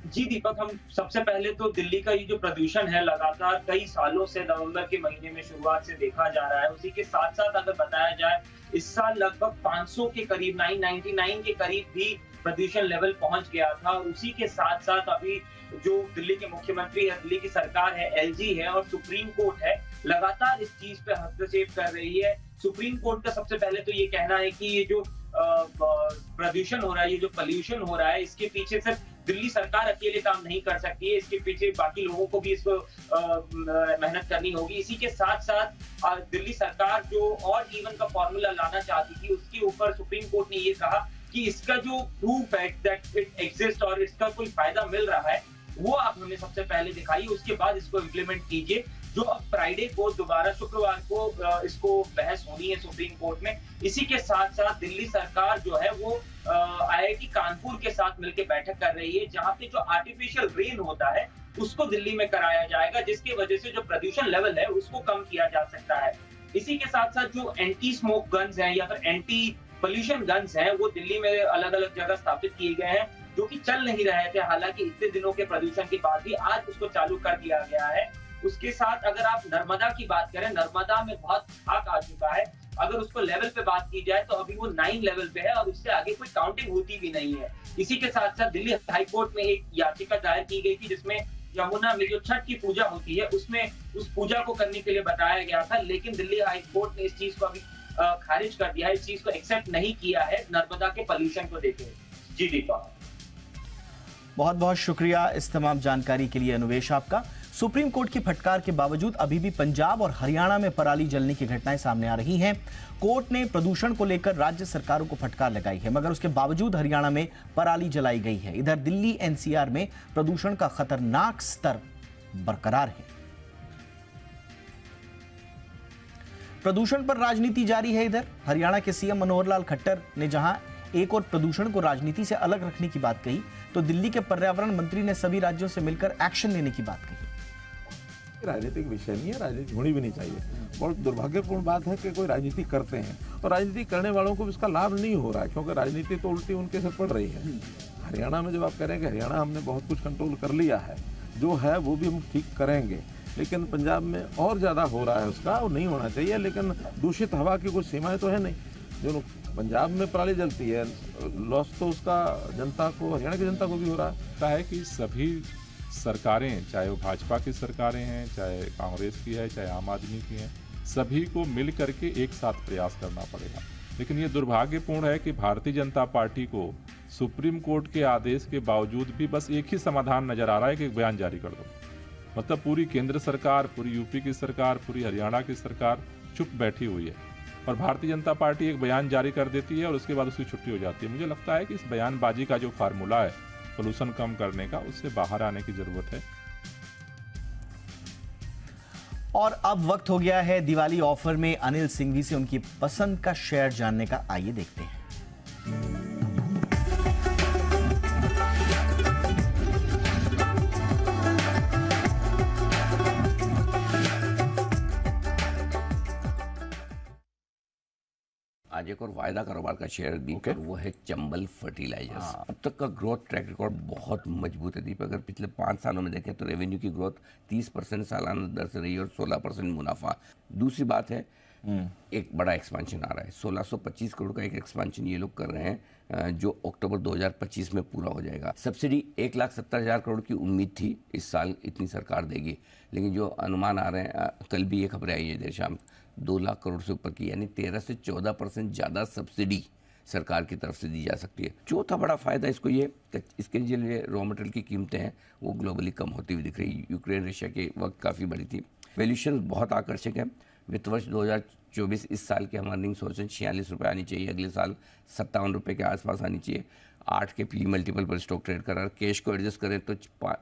जी दीपक, हम सबसे पहले तो दिल्ली का ये जो प्रदूषण है लगातार कई सालों से नवंबर के महीने में शुरुआत से देखा जा रहा है। उसी के साथ साथ अगर बताया जाए, इस साल लगभग 500 के करीब 999 के करीब भी प्रदूषण लेवल पहुंच गया था। और उसी के साथ साथ अभी जो दिल्ली के मुख्यमंत्री है, दिल्ली की सरकार है, एलजी है और सुप्रीम कोर्ट है, लगातार इस चीज पे हस्तक्षेप कर रही है। सुप्रीम कोर्ट का सबसे पहले तो ये कहना है कि ये जो प्रदूषण हो रहा है, ये जो पोल्यूशन हो रहा है, इसके पीछे सिर्फ दिल्ली सरकार अकेले काम नहीं कर सकती है, इसके पीछे बाकी लोगों को भी इसको मेहनत करनी होगी। इसी के साथ साथ दिल्ली सरकार जो ऑड इवन का फॉर्मूला लाना चाहती थी, उसके ऊपर सुप्रीम कोर्ट ने ये कहा कि इसका जो प्रूफ है दैट इट एग्जिस्ट और इसका कोई फायदा मिल रहा है, वो आप हमें सबसे पहले दिखाइए, उसके बाद इसको इम्प्लीमेंट कीजिए। जो अब फ्राइडे को दोबारा शुक्रवार को इसको बहस होनी है सुप्रीम कोर्ट में। इसी के साथ साथ दिल्ली सरकार जो है वो आईआईटी कानपुर के साथ मिलकर बैठक कर रही है, जहां पे जो आर्टिफिशियल रेन होता है उसको दिल्ली में कराया जाएगा, जिसकी वजह से जो प्रदूषण लेवल है उसको कम किया जा सकता है। इसी के साथ साथ जो एंटी स्मोक गन्स हैं या फिर एंटी पोल्यूशन गन्स हैं, वो दिल्ली में अलग अलग जगह स्थापित किए गए हैं, जो कि चल नहीं रहे थे। हालांकि इतने दिनों के प्रदूषण के बाद भी आज उसको चालू कर दिया गया है। उसके साथ अगर आप नर्मदा की बात करें, नर्मदा में बहुत आग आ चुका है। अगर उसको लेवल पे बात की जाए तो अभी वो 9 लेवल पे है और उससे आगे कोई काउंटिंग होती भी नहीं है। इसी के साथ साथ दिल्ली हाई कोर्ट में एक याचिका दायर की गई थी, जिसमें यमुना में जो छठ की पूजा होती है उसमें उस पूजा को करने के लिए बताया गया था, लेकिन दिल्ली हाई कोर्ट ने इस चीज को अभी खारिज कर दिया है, इस चीज को एक्सेप्ट नहीं किया है नर्मदा के पोल्यूशन को देखे। जी दीपा, बहुत बहुत शुक्रिया इस तमाम जानकारी के लिए अनुवेश आपका। सुप्रीम कोर्ट की फटकार के बावजूद अभी भी पंजाब और हरियाणा में पराली जलने की घटनाएं सामने आ रही हैं। कोर्ट ने प्रदूषण को लेकर राज्य सरकारों को फटकार लगाई है, मगर उसके बावजूद हरियाणा में पराली जलाई गई है। इधर दिल्ली एनसीआर में प्रदूषण का खतरनाक स्तर बरकरार है। प्रदूषण पर राजनीति जारी है। इधर हरियाणा के सीएम मनोहर लाल खट्टर ने जहां एक और प्रदूषण को राजनीति से अलग रखने की बात कही, तो दिल्ली के पर्यावरण मंत्री ने सभी राज्यों से मिलकर एक्शन लेने की बात कही। राजनीतिक विषय नहीं है, राजनीति होनी भी नहीं चाहिए। बहुत दुर्भाग्यपूर्ण बात है कि कोई राजनीति करते हैं और राजनीति करने वालों को इसका लाभ नहीं हो रहा है, क्योंकि राजनीति तो उल्टी उनके सिर पड़ रही है। हरियाणा में जब आप कह रहे हैं कि हरियाणा हमने बहुत कुछ कंट्रोल कर लिया है, जो है वो भी हम ठीक करेंगे, लेकिन पंजाब में और ज़्यादा हो रहा है उसका, वो नहीं होना चाहिए। लेकिन दूषित हवा की कुछ सीमाएं तो है नहीं। जो पंजाब में पराली जलती है, लॉस तो उसका जनता को, हरियाणा की जनता को भी हो रहा है कि सभी सरकारें, चाहे वो भाजपा की सरकारें हैं, चाहे कांग्रेस की है, चाहे आम आदमी की है, सभी को मिल करके एक साथ प्रयास करना पड़ेगा। लेकिन ये दुर्भाग्यपूर्ण है कि भारतीय जनता पार्टी को सुप्रीम कोर्ट के आदेश के बावजूद भी बस एक ही समाधान नजर आ रहा है कि एक बयान जारी कर दो। मतलब पूरी केंद्र सरकार, पूरी यूपी की सरकार, पूरी हरियाणा की सरकार चुप बैठी हुई है और भारतीय जनता पार्टी एक बयान जारी कर देती है और उसके बाद उसकी छुट्टी हो जाती है। मुझे लगता है कि इस बयानबाजी का जो फार्मूला है पोल्यूशन कम करने का, उससे बाहर आने की जरूरत है। और अब वक्त हो गया है दिवाली ऑफर में अनिल सिंघवी से उनकी पसंद का शेयर जानने का। आइए देखते हैं। आज एक और वायदा कारोबार का शेयर दीपक, वो है चंबल फर्टिलाइजर्स। अब तक का ग्रोथ ट्रैक रिकॉर्ड बहुत मजबूत है दीपक। अगर पिछले 5 सालों में देखें तो रेवेन्यू की ग्रोथ 30% सालाना दर से रही और 16% मुनाफा। दूसरी बात है एक बड़ा एक्सपेंशन आ रहा है, 1625 करोड़ का एक एक्सपेंशन ये लोग कर रहे हैं, जो अक्टूबर 2025 में पूरा हो जाएगा। सब्सिडी 1,70,000 करोड़ की उम्मीद थी इस साल इतनी सरकार देगी, लेकिन जो अनुमान आ रहे हैं, कल भी ये खबरें आई है देर शाम, 2 लाख करोड़ से ऊपर की, यानी 13 से 14% ज़्यादा सब्सिडी सरकार की तरफ से दी जा सकती है। चौथा बड़ा फायदा इसको ये, इसके लिए रॉ मटेरियल की कीमतें हैं वो ग्लोबली कम होती हुई दिख रही। यूक्रेन रशिया के वक्त काफ़ी बड़ी थी। वैल्यूएशन बहुत आकर्षक है। वित्त वर्ष 2024 इस साल की हमारी अर्निंग सोचें 46 रुपये आनी चाहिए, अगले साल 57 रुपये के आसपास आनी चाहिए। 8 के पी मल्टीपल पर स्टॉक ट्रेड कर रहा है। कैश को एडजस्ट करें तो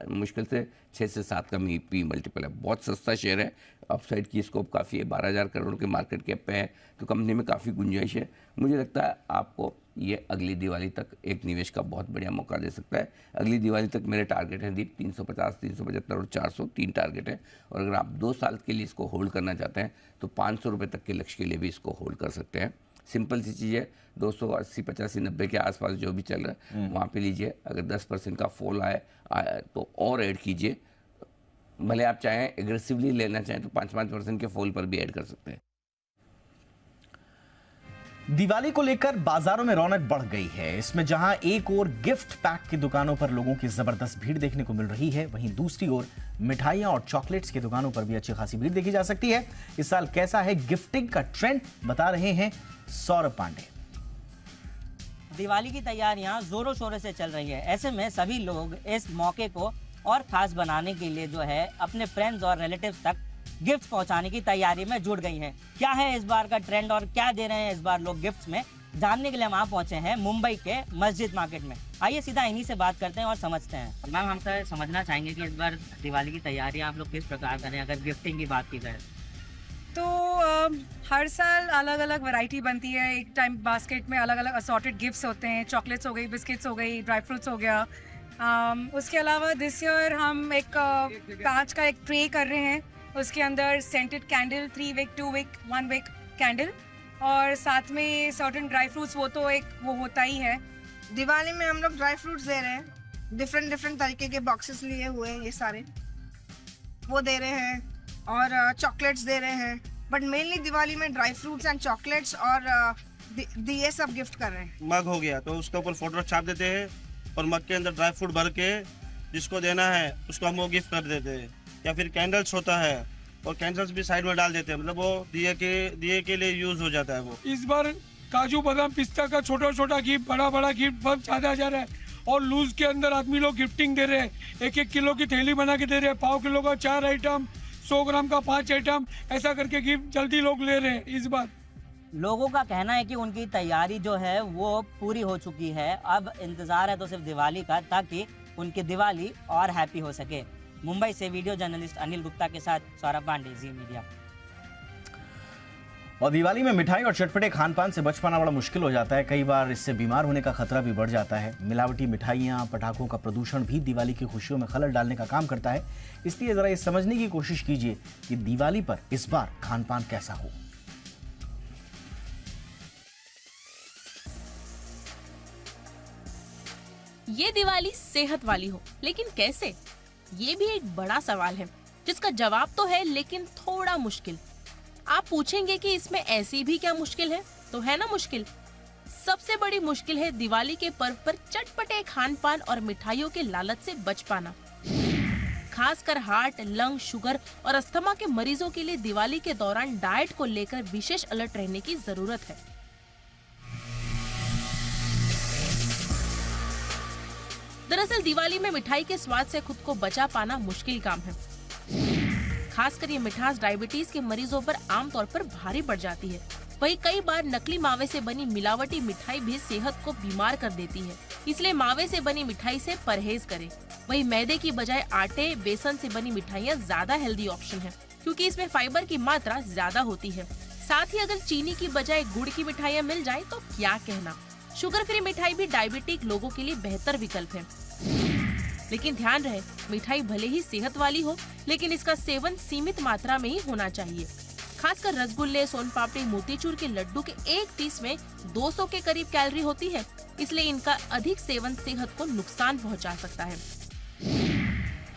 मुश्किल से 6 से 7 का पी मल्टीपल है। बहुत सस्ता शेयर है, अपसाइड की स्कोप काफ़ी है, 12,000 करोड़ के मार्केट कैप पे है, तो कंपनी में काफ़ी गुंजाइश है। मुझे लगता है आपको ये अगली दिवाली तक एक निवेश का बहुत बढ़िया मौका दे सकता है। अगली दिवाली तक मेरे टारगेट हैं दीप 350, 375 और 400, 3 टारगेट है। और अगर आप 2 साल के लिए इसको होल्ड करना चाहते हैं तो 500 रुपये तक के लक्ष्य के लिए भी इसको होल्ड कर सकते हैं। सिंपल सी चीज़ है, 280, 85, 90 के आसपास जो भी चल रहा है वहाँ पे लीजिए। अगर 10% का फॉल आए तो और ऐड कीजिए। भले आप चाहें एग्रेसिवली लेना चाहें तो 5% के फॉल पर भी ऐड कर सकते हैं। दिवाली को लेकर बाजारों में रौनक बढ़ गई है। इसमें जहां एक ओर गिफ्ट पैक की दुकानों पर लोगों की जबरदस्त भीड़ देखने को मिल रही है, वहीं दूसरी ओर मिठाइयां और चॉकलेट्स की दुकानों पर भी अच्छी खासी भीड़ देखी जा सकती है। इस साल कैसा है गिफ्टिंग का ट्रेंड, बता रहे हैं सौरभ पांडे। दिवाली की तैयारियां जोरों शोरों से चल रही है। ऐसे में सभी लोग इस मौके को और खास बनाने के लिए जो है अपने फ्रेंड्स और रिलेटिव्स तक गिफ्ट पहुंचाने की तैयारी में जुट गई हैं। क्या है इस बार का ट्रेंड और क्या दे रहे हैं इस बार लोग गिफ्ट्स में, जानने के लिए हम वहाँ पहुंचे हैं मुंबई के मस्जिद मार्केट में। आइए सीधा इन्हीं से बात करते हैं और समझते हैं। मैम, हम तो समझना चाहेंगे कि इस बार दिवाली की तैयारियां आप लोग किस प्रकार करें अगर गिफ्टिंग की बात की जाए तो। हर साल अलग अलग वैरायटी बनती है। एक टाइम बास्केट में अलग अलग असॉर्टेड गिफ्ट्स होते हैं, चॉकलेट्स हो गई, बिस्किट्स हो गई, ड्राई फ्रूट्स हो गया, उसके अलावा दिस ईयर हम एक कांच का एक ट्रे कर रहे हैं, उसके अंदर scented candle 3 wick 2 wick 1 wick candle, और साथ में सर्टेन ड्राई फ्रूट्स, वो होता ही है। दिवाली में हम लोग ड्राई फ्रूट्स दे रहे हैं, डिफरेंट तरीके के बॉक्सेस लिए हुए हैं, ये सारे वो दे रहे हैं, और चॉकलेट्स दे रहे हैं, बट मेनली दिवाली में ड्राई फ्रूट्स एंड चॉकलेट्स और दिए सब गिफ्ट कर रहे हैं। मग हो गया तो उसके ऊपर फोटो छाप देते हैं और मग के अंदर ड्राई फ्रूट भर के जिसको देना है उसको हम वो गिफ्ट कर देते हैं, या फिर कैंडल्स होता है और कैंडल्स भी साइड में डाल देते हैं, मतलब वो दिए के लिए यूज हो जाता है वो। इस बार काजू बादाम पिस्ता का छोटा छोटा गिफ्ट, बड़ा गिफ्ट बहुत ज्यादा जा रहा है, और लूज के अंदर आदमी लोग गिफ्टिंग दे रहे हैं, 1-1 किलो की थैली बना के दे रहे हैं, 1/4 किलो का 4 आइटम, 100 ग्राम का 5 आइटम, ऐसा करके गिफ्ट जल्दी लोग ले रहे हैं इस बार। लोगों का कहना है कि उनकी तैयारी जो है वो पूरी हो चुकी है, अब इंतजार है तो सिर्फ दिवाली का, ताकि उनकी दिवाली और हैप्पी हो सके। मुंबई से वीडियो जर्नलिस्ट अनिल गुप्ता के साथ सौरभ पांडे, जी मीडिया। और दिवाली में मिठाई और चटपटे खान पान से बच पाना बड़ा मुश्किल हो जाता है, कई बार इससे बीमार होने का खतरा भी बढ़ जाता है। मिलावटी मिठाइयाँ, पटाखों का प्रदूषण भी दिवाली की खुशियों में खलल डालने का काम करता है। इसलिए जरा ये समझने की कोशिश कीजिए कि दिवाली पर इस बार खान पान कैसा हो। ये दिवाली सेहत वाली हो, लेकिन कैसे? ये भी एक बड़ा सवाल है जिसका जवाब तो है, लेकिन थोड़ा मुश्किल। आप पूछेंगे कि इसमें ऐसी भी क्या मुश्किल है? तो है ना मुश्किल। सबसे बड़ी मुश्किल है दिवाली के पर्व पर चटपटे खान पान और मिठाइयों के लालच से बच पाना। खासकर हार्ट, लंग, शुगर और अस्थमा के मरीजों के लिए दिवाली के दौरान डाइट को लेकर विशेष अलर्ट रहने की जरूरत है। दरअसल दिवाली में मिठाई के स्वाद से खुद को बचा पाना मुश्किल काम है। खासकर ये मिठास डायबिटीज के मरीजों पर आमतौर पर भारी पड़ जाती है। वहीं कई बार नकली मावे से बनी मिलावटी मिठाई भी सेहत को बीमार कर देती है, इसलिए मावे से बनी मिठाई से परहेज करें। वहीं मैदे की बजाय आटे, बेसन से बनी मिठाइयाँ ज्यादा हेल्दी ऑप्शन है, क्योंकि इसमें फाइबर की मात्रा ज्यादा होती है। साथ ही अगर चीनी की बजाय गुड़ की मिठाइयाँ मिल जाए तो क्या कहना। शुगर फ्री मिठाई भी डायबिटिक लोगों के लिए बेहतर विकल्प है। लेकिन ध्यान रहे, मिठाई भले ही सेहत वाली हो, लेकिन इसका सेवन सीमित मात्रा में ही होना चाहिए। खासकर रसगुल्ले, सोन पापड़ी, मोतीचूर के लड्डू के एक पीस में 200 के करीब कैलोरी होती है, इसलिए इनका अधिक सेवन सेहत को नुकसान पहुंचा सकता है।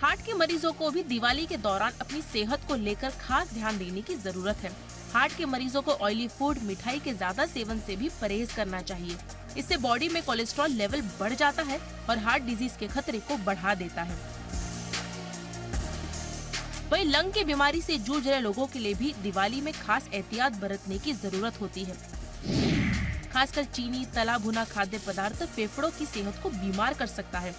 हार्ट के मरीजों को भी दिवाली के दौरान अपनी सेहत को लेकर खास ध्यान देने की जरूरत है। हार्ट के मरीजों को ऑयली फूड, मिठाई के ज्यादा सेवन से भी परहेज करना चाहिए। इससे बॉडी में कोलेस्ट्रॉल लेवल बढ़ जाता है और हार्ट डिजीज के खतरे को बढ़ा देता है। वहीं लंग की बीमारी से जूझ रहे लोगों के लिए भी दिवाली में खास एहतियात बरतने की जरूरत होती है। खासकर चीनी, तला भुना खाद्य पदार्थ फेफड़ों की सेहत को बीमार कर सकता है।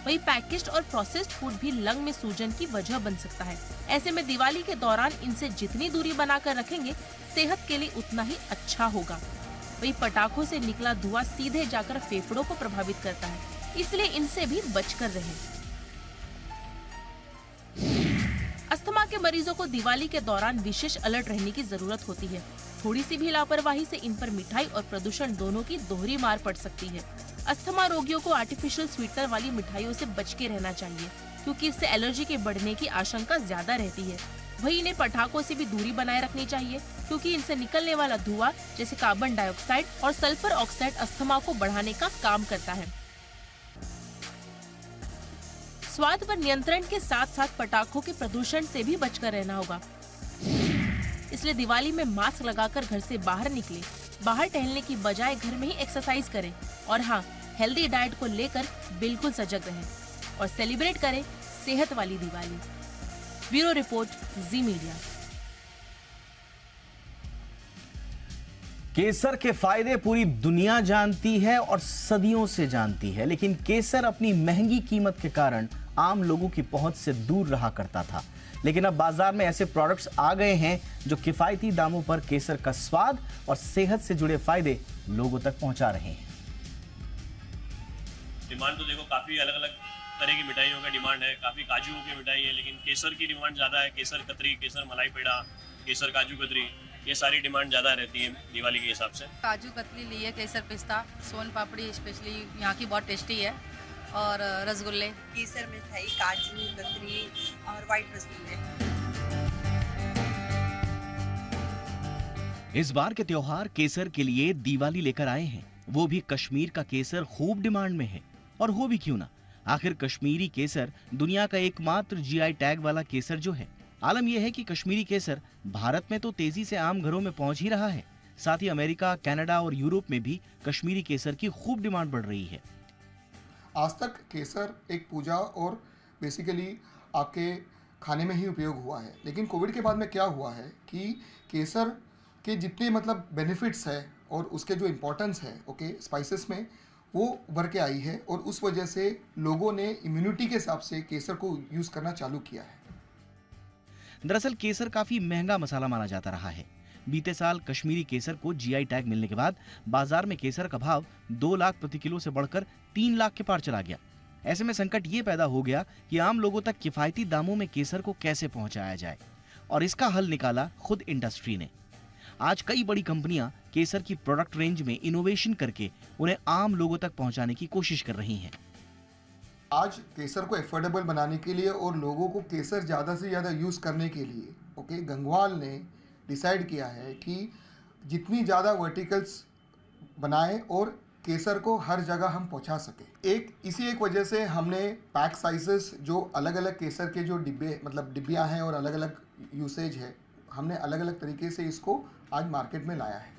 वहीं पैकेज्ड और प्रोसेस्ड फूड भी लंग में सूजन की वजह बन सकता है। ऐसे में दिवाली के दौरान इनसे जितनी दूरी बनाकर रखेंगे, सेहत के लिए उतना ही अच्छा होगा। वहीं पटाखों से निकला धुआं सीधे जाकर फेफड़ों को प्रभावित करता है, इसलिए इनसे भी बचकर रहें। अस्थमा के मरीजों को दिवाली के दौरान विशेष अलर्ट रहने की जरूरत होती है। थोड़ी सी भी लापरवाही से इन पर मिठाई और प्रदूषण दोनों की दोहरी मार पड़ सकती है। अस्थमा रोगियों को आर्टिफिशियल स्वीटनर वाली मिठाइयों से बच के रहना चाहिए, क्योंकि इससे एलर्जी के बढ़ने की आशंका ज्यादा रहती है। वहीं इन्हें पटाखों से भी दूरी बनाए रखनी चाहिए, क्योंकि इनसे निकलने वाला धुआं जैसे कार्बन डाइऑक्साइड और सल्फर ऑक्साइड अस्थमा को बढ़ाने का काम करता है। स्वाद पर नियंत्रण के साथ साथ पटाखों के प्रदूषण से भी बचकर रहना होगा। इसलिए दिवाली में मास्क लगाकर घर से बाहर निकले, बाहर टहलने की बजाय घर में ही एक्सरसाइज करें, और हाँ, हेल्दी डाइट को लेकर बिल्कुल सजग रहें और सेलिब्रेट करें सेहत वाली दिवाली। ब्यूरो रिपोर्ट, जी मीडिया। केसर के फायदे पूरी दुनिया जानती है और सदियों से जानती है, लेकिन केसर अपनी महंगी कीमत के कारण आम लोगों की पहुंच से दूर रहा करता था। लेकिन अब बाजार में ऐसे प्रोडक्ट्स आ गए हैं जो किफायती दामों पर केसर का स्वाद और सेहत से जुड़े फायदे लोगों तक पहुंचा रहे हैं। डिमांड तो देखो काफ़ी अलग अलग तरह की मिठाइयों का डिमांड है, काफ़ी काजुओं की मिठाई है, लेकिन केसर की डिमांड ज़्यादा है। केसर कतरी, केसर मलाई पेड़ा, केसर काजू कतरी, ये सारी डिमांड ज़्यादा रहती है दिवाली के हिसाब से। काजू कतली ली है, केसर पिस्ता, सोन पापड़ी स्पेशली यहाँ की बहुत टेस्टी है, और रसगुल्ले, केसर मिठाई, काजू कतरी और व्हाइट रसगुल्ले। इस बार के त्योहार केसर के लिए दिवाली लेकर आए हैं। वो भी कश्मीर का केसर खूब डिमांड में है। और हो भी क्यों ना, आखिर कश्मीरी केसर दुनिया का एकमात्र जीआई टैग वाला केसर जो है। आलम यह है कि कश्मीरी केसर भारत में तो तेजी से आम घरों में पहुंच ही रहा है, साथ ही अमेरिका, कनाडा और यूरोप में भी कश्मीरी केसर की खूब डिमांड बढ़ रही है। आज तक केसर एक पूजा और बेसिकली आपके खाने में ही उपयोग हुआ है, लेकिन कोविड के बाद में क्या हुआ है कि केसर के जितने मतलब बेनिफिट्स है और उसके जो इम्पोर्टेंस है स्पाइसेस में, वो उभर के आई है और उस वजह से लोगों ने इम्यूनिटी के हिसाब से केसर को यूज़ करना चालू किया है। दरअसल केसर काफी महंगा मसाला माना जाता रहा है। बीते साल कश्मीरी केसर को जीआई टैग मिलने के बाद बाजार में केसर का भाव 2 लाख प्रति किलो से बढ़कर 3 लाख के पार चला गया। ऐसे में संकट ये पैदा हो गया कि आम लोगों तक किफायती दामों में केसर को कैसे पहुंचाया जाए, और इसका हल निकाला खुद इंडस्ट्री ने। आज कई बड़ी कंपनियां केसर की प्रोडक्ट रेंज में इनोवेशन करके उन्हें आम लोगों तक पहुंचाने की कोशिश कर रही हैं। आज केसर को एफोर्डेबल बनाने के लिए और लोगों को केसर ज़्यादा से ज़्यादा यूज़ करने के लिए गंगवाल ने डिसाइड किया है कि जितनी ज़्यादा वर्टिकल्स बनाएं और केसर को हर जगह हम पहुंचा सकें। इसी एक वजह से हमने पैक साइजेस जो अलग अलग केसर के जो डिब्बे मतलब डिब्बियाँ हैं और अलग अलग यूसेज है, हमने अलग अलग तरीके से इसको आज मार्केट में लाया है।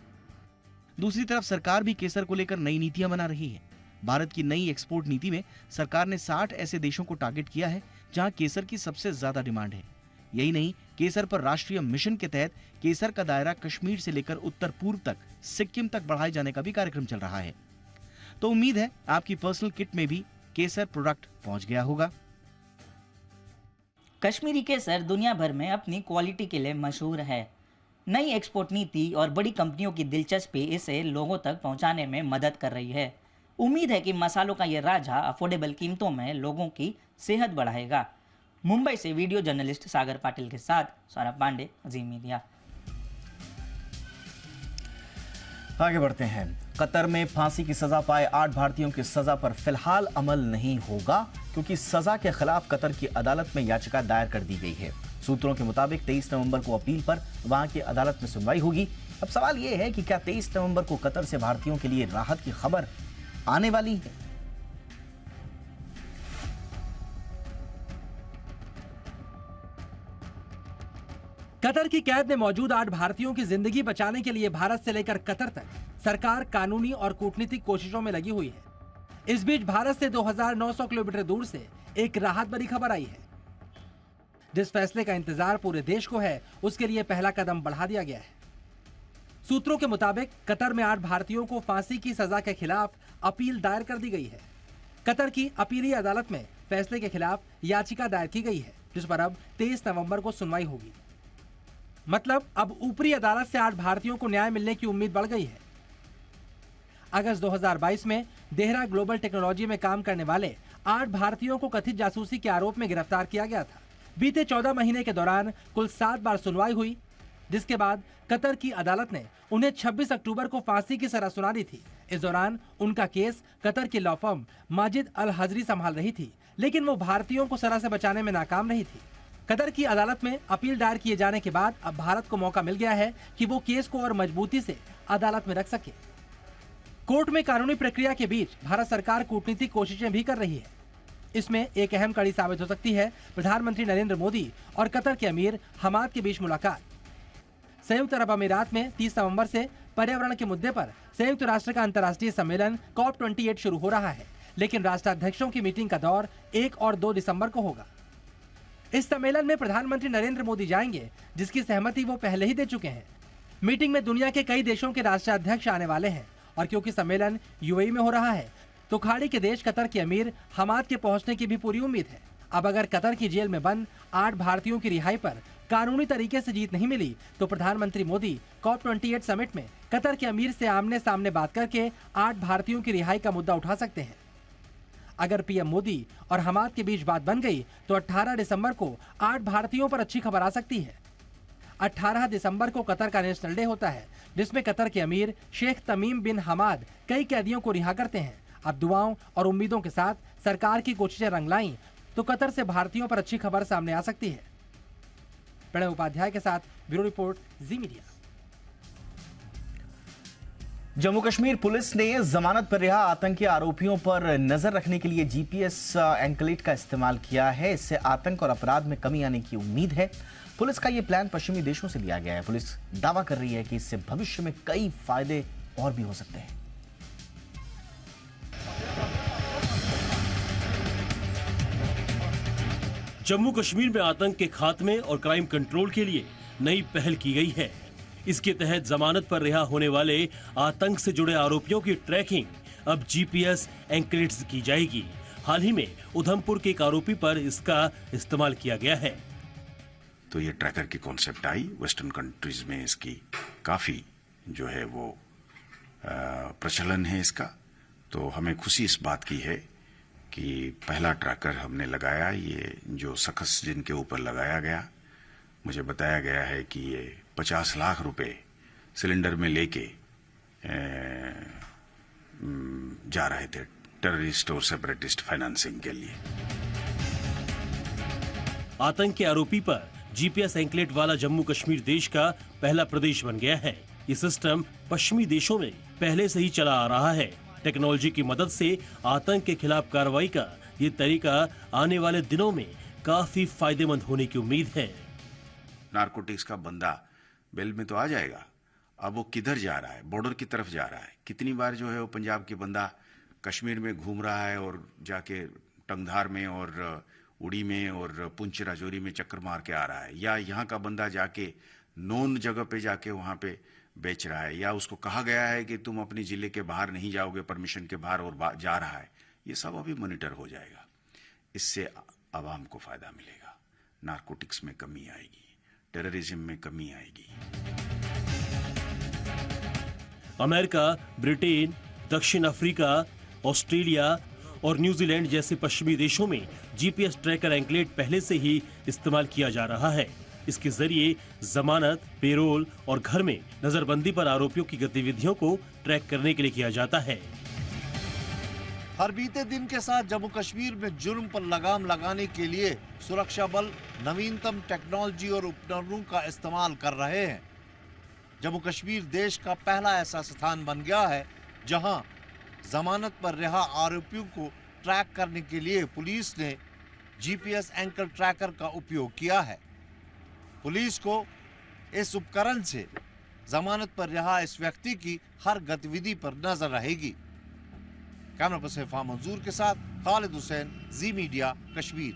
दूसरी तरफ सरकार भी केसर को लेकर नई नीतियां बना रही है। भारत की नई एक्सपोर्ट नीति में सरकार ने 60 ऐसे देशों को टारगेट किया है जहां केसर की सबसे ज्यादा डिमांड है। यही नहीं, केसर पर राष्ट्रीय मिशन के तहत केसर का दायरा कश्मीर से लेकर उत्तर पूर्व तक, सिक्किम तक बढ़ाए जाने का भी कार्यक्रम चल रहा है। तो उम्मीद है आपकी पर्सनल किट में भी केसर प्रोडक्ट पहुंच गया होगा। कश्मीरी केसर दुनिया भर में अपनी क्वालिटी के लिए मशहूर है। नई एक्सपोर्ट नीति और बड़ी कंपनियों की दिलचस्पी इसे लोगों तक पहुंचाने में मदद कर रही है। उम्मीद है कि मसालों का ये राजा अफोर्डेबल कीमतों में लोगों की सेहत बढ़ाएगा। मुंबई से वीडियो जर्नलिस्ट सागर पाटिल के साथ सौरभ पांडे, अजीम मीडिया। आगे बढ़ते हैं। कतर में फांसी की सजा पाए 8 भारतीयों की सजा पर फिलहाल अमल नहीं होगा, क्योंकि सजा के खिलाफ कतर की अदालत में याचिका दायर कर दी गई है। सूत्रों के मुताबिक 23 नवंबर को अपील पर वहां की अदालत में सुनवाई होगी। अब सवाल यह है कि क्या 23 नवंबर को कतर से भारतीयों के लिए राहत की खबर आने वाली है? कतर की कैद में मौजूद 8 भारतीयों की जिंदगी बचाने के लिए भारत से लेकर कतर तक सरकार कानूनी और कूटनीतिक कोशिशों में लगी हुई है। इस बीच भारत से 2900 किलोमीटर दूर से एक राहत भरी खबर आई है। जिस फैसले का इंतजार पूरे देश को है, उसके लिए पहला कदम बढ़ा दिया गया है। सूत्रों के मुताबिक कतर में 8 भारतीयों को फांसी की सजा के खिलाफ अपील दायर कर दी गई है। कतर की अपीली अदालत में फैसले के खिलाफ याचिका दायर की गई है, जिस पर अब 23 नवंबर को सुनवाई होगी। मतलब अब ऊपरी अदालत से 8 भारतीयों को न्याय मिलने की उम्मीद बढ़ गई है। अगस्त 2022 में देहरा ग्लोबल टेक्नोलॉजी में काम करने वाले 8 भारतीयों को कथित जासूसी के आरोप में गिरफ्तार किया गया था। बीते 14 महीने के दौरान कुल 7 बार सुनवाई हुई, जिसके बाद कतर की अदालत ने उन्हें 26 अक्टूबर को फांसी की सजा सुना दी थी। इस दौरान उनका केस कतर की लॉ फर्म माजिद अल हजरी संभाल रही थी, लेकिन वो भारतीयों को सजा से बचाने में नाकाम रही थी। कतर की अदालत में अपील दायर किए जाने के बाद अब भारत को मौका मिल गया है कि वो केस को और मजबूती से अदालत में रख सके। कोर्ट में कानूनी प्रक्रिया के बीच भारत सरकार कूटनीतिक कोशिशें भी कर रही है। इसमें एक अहम कड़ी साबित हो सकती है प्रधानमंत्री नरेंद्र मोदी और कतर के अमीर हमाद के बीच मुलाकात। संयुक्त अरब अमीरात में 30 नवंबर से पर्यावरण के मुद्दे पर संयुक्त राष्ट्र का अंतर्राष्ट्रीय सम्मेलन COP28 शुरू हो रहा है, लेकिन राष्ट्राध्यक्षों की मीटिंग का दौर 1 और 2 दिसंबर को होगा। इस सम्मेलन में प्रधानमंत्री नरेंद्र मोदी जाएंगे, जिसकी सहमति वो पहले ही दे चुके हैं। मीटिंग में दुनिया के कई देशों के राष्ट्राध्यक्ष आने वाले हैं, और क्योंकि सम्मेलन UAE में हो रहा है, तो खाड़ी के देश कतर के अमीर हमाद के पहुंचने की भी पूरी उम्मीद है। अब अगर कतर की जेल में बंद 8 भारतीयों की रिहाई पर कानूनी तरीके से जीत नहीं मिली, तो प्रधानमंत्री मोदी COP28 समिट में कतर के अमीर से आमने सामने बात करके 8 भारतीयों की रिहाई का मुद्दा उठा सकते हैं। अगर पीएम मोदी और हमाद के बीच बात बन गई, तो 18 दिसंबर को 8 भारतीयों पर अच्छी खबर आ सकती है। 18 दिसंबर को कतर का नेशनल डे होता है, जिसमें कतर के अमीर शेख तमीम बिन हमाद कई कैदियों को रिहा करते हैं। अब दुआओं और उम्मीदों के साथ सरकार की कोशिशें रंग लाईं तो कतर से भारतीयों पर अच्छी खबर सामने आ सकती है। प्रणय उपाध्याय के साथ ब्यूरो रिपोर्ट, जी मीडिया। जम्मू कश्मीर पुलिस ने जमानत पर रिहा आतंकी आरोपियों पर नजर रखने के लिए जीपीएस एंकलेट का इस्तेमाल किया है। इससे आतंक और अपराध में कमी आने की उम्मीद है। पुलिस का यह प्लान पश्चिमी देशों से लिया गया है। पुलिस दावा कर रही है कि इससे भविष्य में कई फायदे और भी हो सकते हैं। जम्मू कश्मीर में आतंक के खात्मे और क्राइम कंट्रोल के लिए नई पहल की गई है। इसके तहत जमानत पर रिहा होने वाले आतंक से जुड़े आरोपियों की ट्रैकिंग अब जीपीएस एंकलेट्स की जाएगी। हाल ही में उधमपुर के एक आरोपी पर इसका इस्तेमाल किया गया है। तो ये ट्रैकर की कॉन्सेप्ट आई, वेस्टर्न कंट्रीज में इसकी काफी जो है वो प्रचलन है इसका। तो हमें खुशी इस बात की है कि पहला ट्रैकर हमने लगाया, ये जो शख्स जिनके ऊपर लगाया गया, मुझे बताया गया है कि ये 50 लाख रुपए सिलेंडर में लेके जा रहे थे टेररिस्ट और सेपरेटिस्ट फाइनेंसिंग के लिए। आतंक के आरोपी पर जीपीएस एंकलेट वाला जम्मू कश्मीर देश का पहला प्रदेश बन गया है। ये सिस्टम पश्चिमी देशों में पहले से ही चला आ रहा है। टेक्नोलॉजी की मदद से आतंक के खिलाफ कार्रवाई का ये तरीका आने वाले दिनों में काफी फायदेमंद होने की उम्मीद है। नारकोटिक्स का बंदा बेल में तो आ जाएगा, अब वो किधर जा रहा है, बॉर्डर की तरफ जा रहा है। कितनी बार जो है वो पंजाब के बंदा कश्मीर में घूम रहा है और जाके टंगधार में और उड़ी में और पुंछ राजौरी में चक्कर मार के आ रहा है, या यहाँ का बंदा जाके नोन जगह पे जाके वहाँ पे बेच रहा है, या उसको कहा गया है कि तुम अपनी जिले के बाहर नहीं जाओगे परमिशन के बाहर और जा रहा है। ये सब अभी मॉनिटर हो जाएगा। इससे आवाम को फायदा मिलेगा, नारकोटिक्स में कमी आएगी, टेररिज्म में कमी आएगी। अमेरिका, ब्रिटेन, दक्षिण अफ्रीका, ऑस्ट्रेलिया और न्यूजीलैंड जैसे पश्चिमी देशों में जीपीएस ट्रैकर एंकलेट पहले से ही इस्तेमाल किया जा रहा है। इसके जरिए जमानत, पेरोल और घर में नजरबंदी पर आरोपियों की गतिविधियों को ट्रैक करने के लिए किया जाता है। हर बीते दिन के साथ जम्मू कश्मीर में जुर्म पर लगाम लगाने के लिए सुरक्षा बल नवीनतम टेक्नोलॉजी और उपकरणों का इस्तेमाल कर रहे हैं। जम्मू कश्मीर देश का पहला ऐसा स्थान बन गया है जहां जमानत पर रिहा आरोपियों को ट्रैक करने के लिए पुलिस ने जीपीएस एंकर ट्रैकर का उपयोग किया है। पुलिस को इस उपकरण से जमानत पर रिहा इस व्यक्ति की हर गतिविधि पर नजर रहेगी। कैमरा पर्सन इरफान मंजूर के साथ खालिद हुसैन, जी मीडिया, कश्मीर।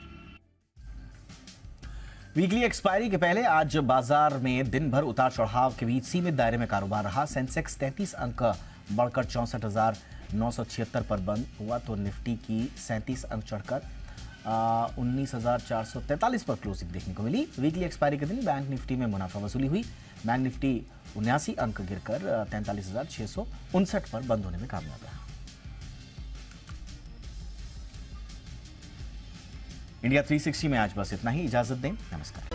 वीकली एक्सपायरी के पहले आज बाजार में दिन भर उतार चढ़ाव के बीच सीमित दायरे में कारोबार रहा। सेंसेक्स 33 अंक बढ़कर 64,976 पर बंद हुआ तो निफ्टी की 37 अंक चढ़कर 19,443 पर क्लोजिंग देखने को मिली। वीकली एक्सपायरी के दिन बैंक निफ्टी में मुनाफा वसूली हुई। बैंक निफ्टी 79 अंक गिरकर 43,659 पर बंद होने में कामयाब रहा। इंडिया 360 में आज बस इतना ही। इजाजत दें, नमस्कार।